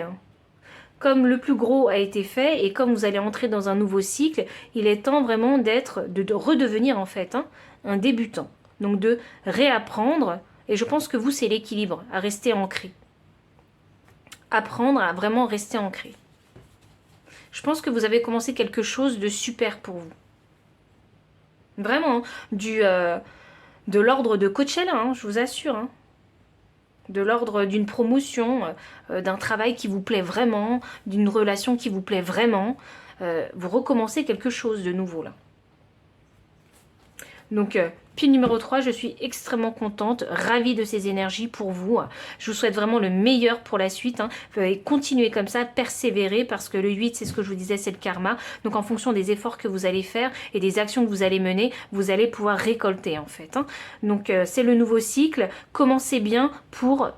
comme le plus gros a été fait et comme vous allez entrer dans un nouveau cycle, il est temps vraiment de redevenir en fait hein, un débutant. Donc de réapprendre, et je pense que vous c'est l'équilibre, à rester ancré. Apprendre à vraiment rester ancré. Je pense que vous avez commencé quelque chose de super pour vous. Vraiment, de l'ordre de Coachella, hein, je vous assure. Hein. De l'ordre d'une promotion, d'un travail qui vous plaît vraiment, d'une relation qui vous plaît vraiment. Vous recommencez quelque chose de nouveau là. Donc, pile numéro 3, je suis extrêmement contente, ravie de ces énergies pour vous. Je vous souhaite vraiment le meilleur pour la suite. Hein. Et continuez comme ça, persévérez, parce que le 8, c'est ce que je vous disais, c'est le karma. Donc, en fonction des efforts que vous allez faire et des actions que vous allez mener, vous allez pouvoir récolter en fait. Hein. Donc, c'est le nouveau cycle. Commencez bien pour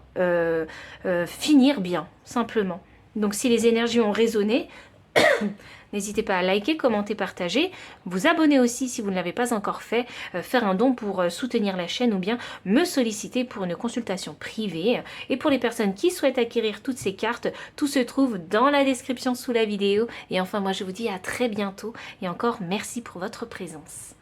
finir bien, simplement. Donc, si les énergies ont résonné... N'hésitez pas à liker, commenter, partager, vous abonner aussi si vous ne l'avez pas encore fait, faire un don pour soutenir la chaîne ou bien me solliciter pour une consultation privée. Et pour les personnes qui souhaitent acquérir toutes ces cartes, tout se trouve dans la description sous la vidéo. Et enfin, moi je vous dis à très bientôt et encore merci pour votre présence.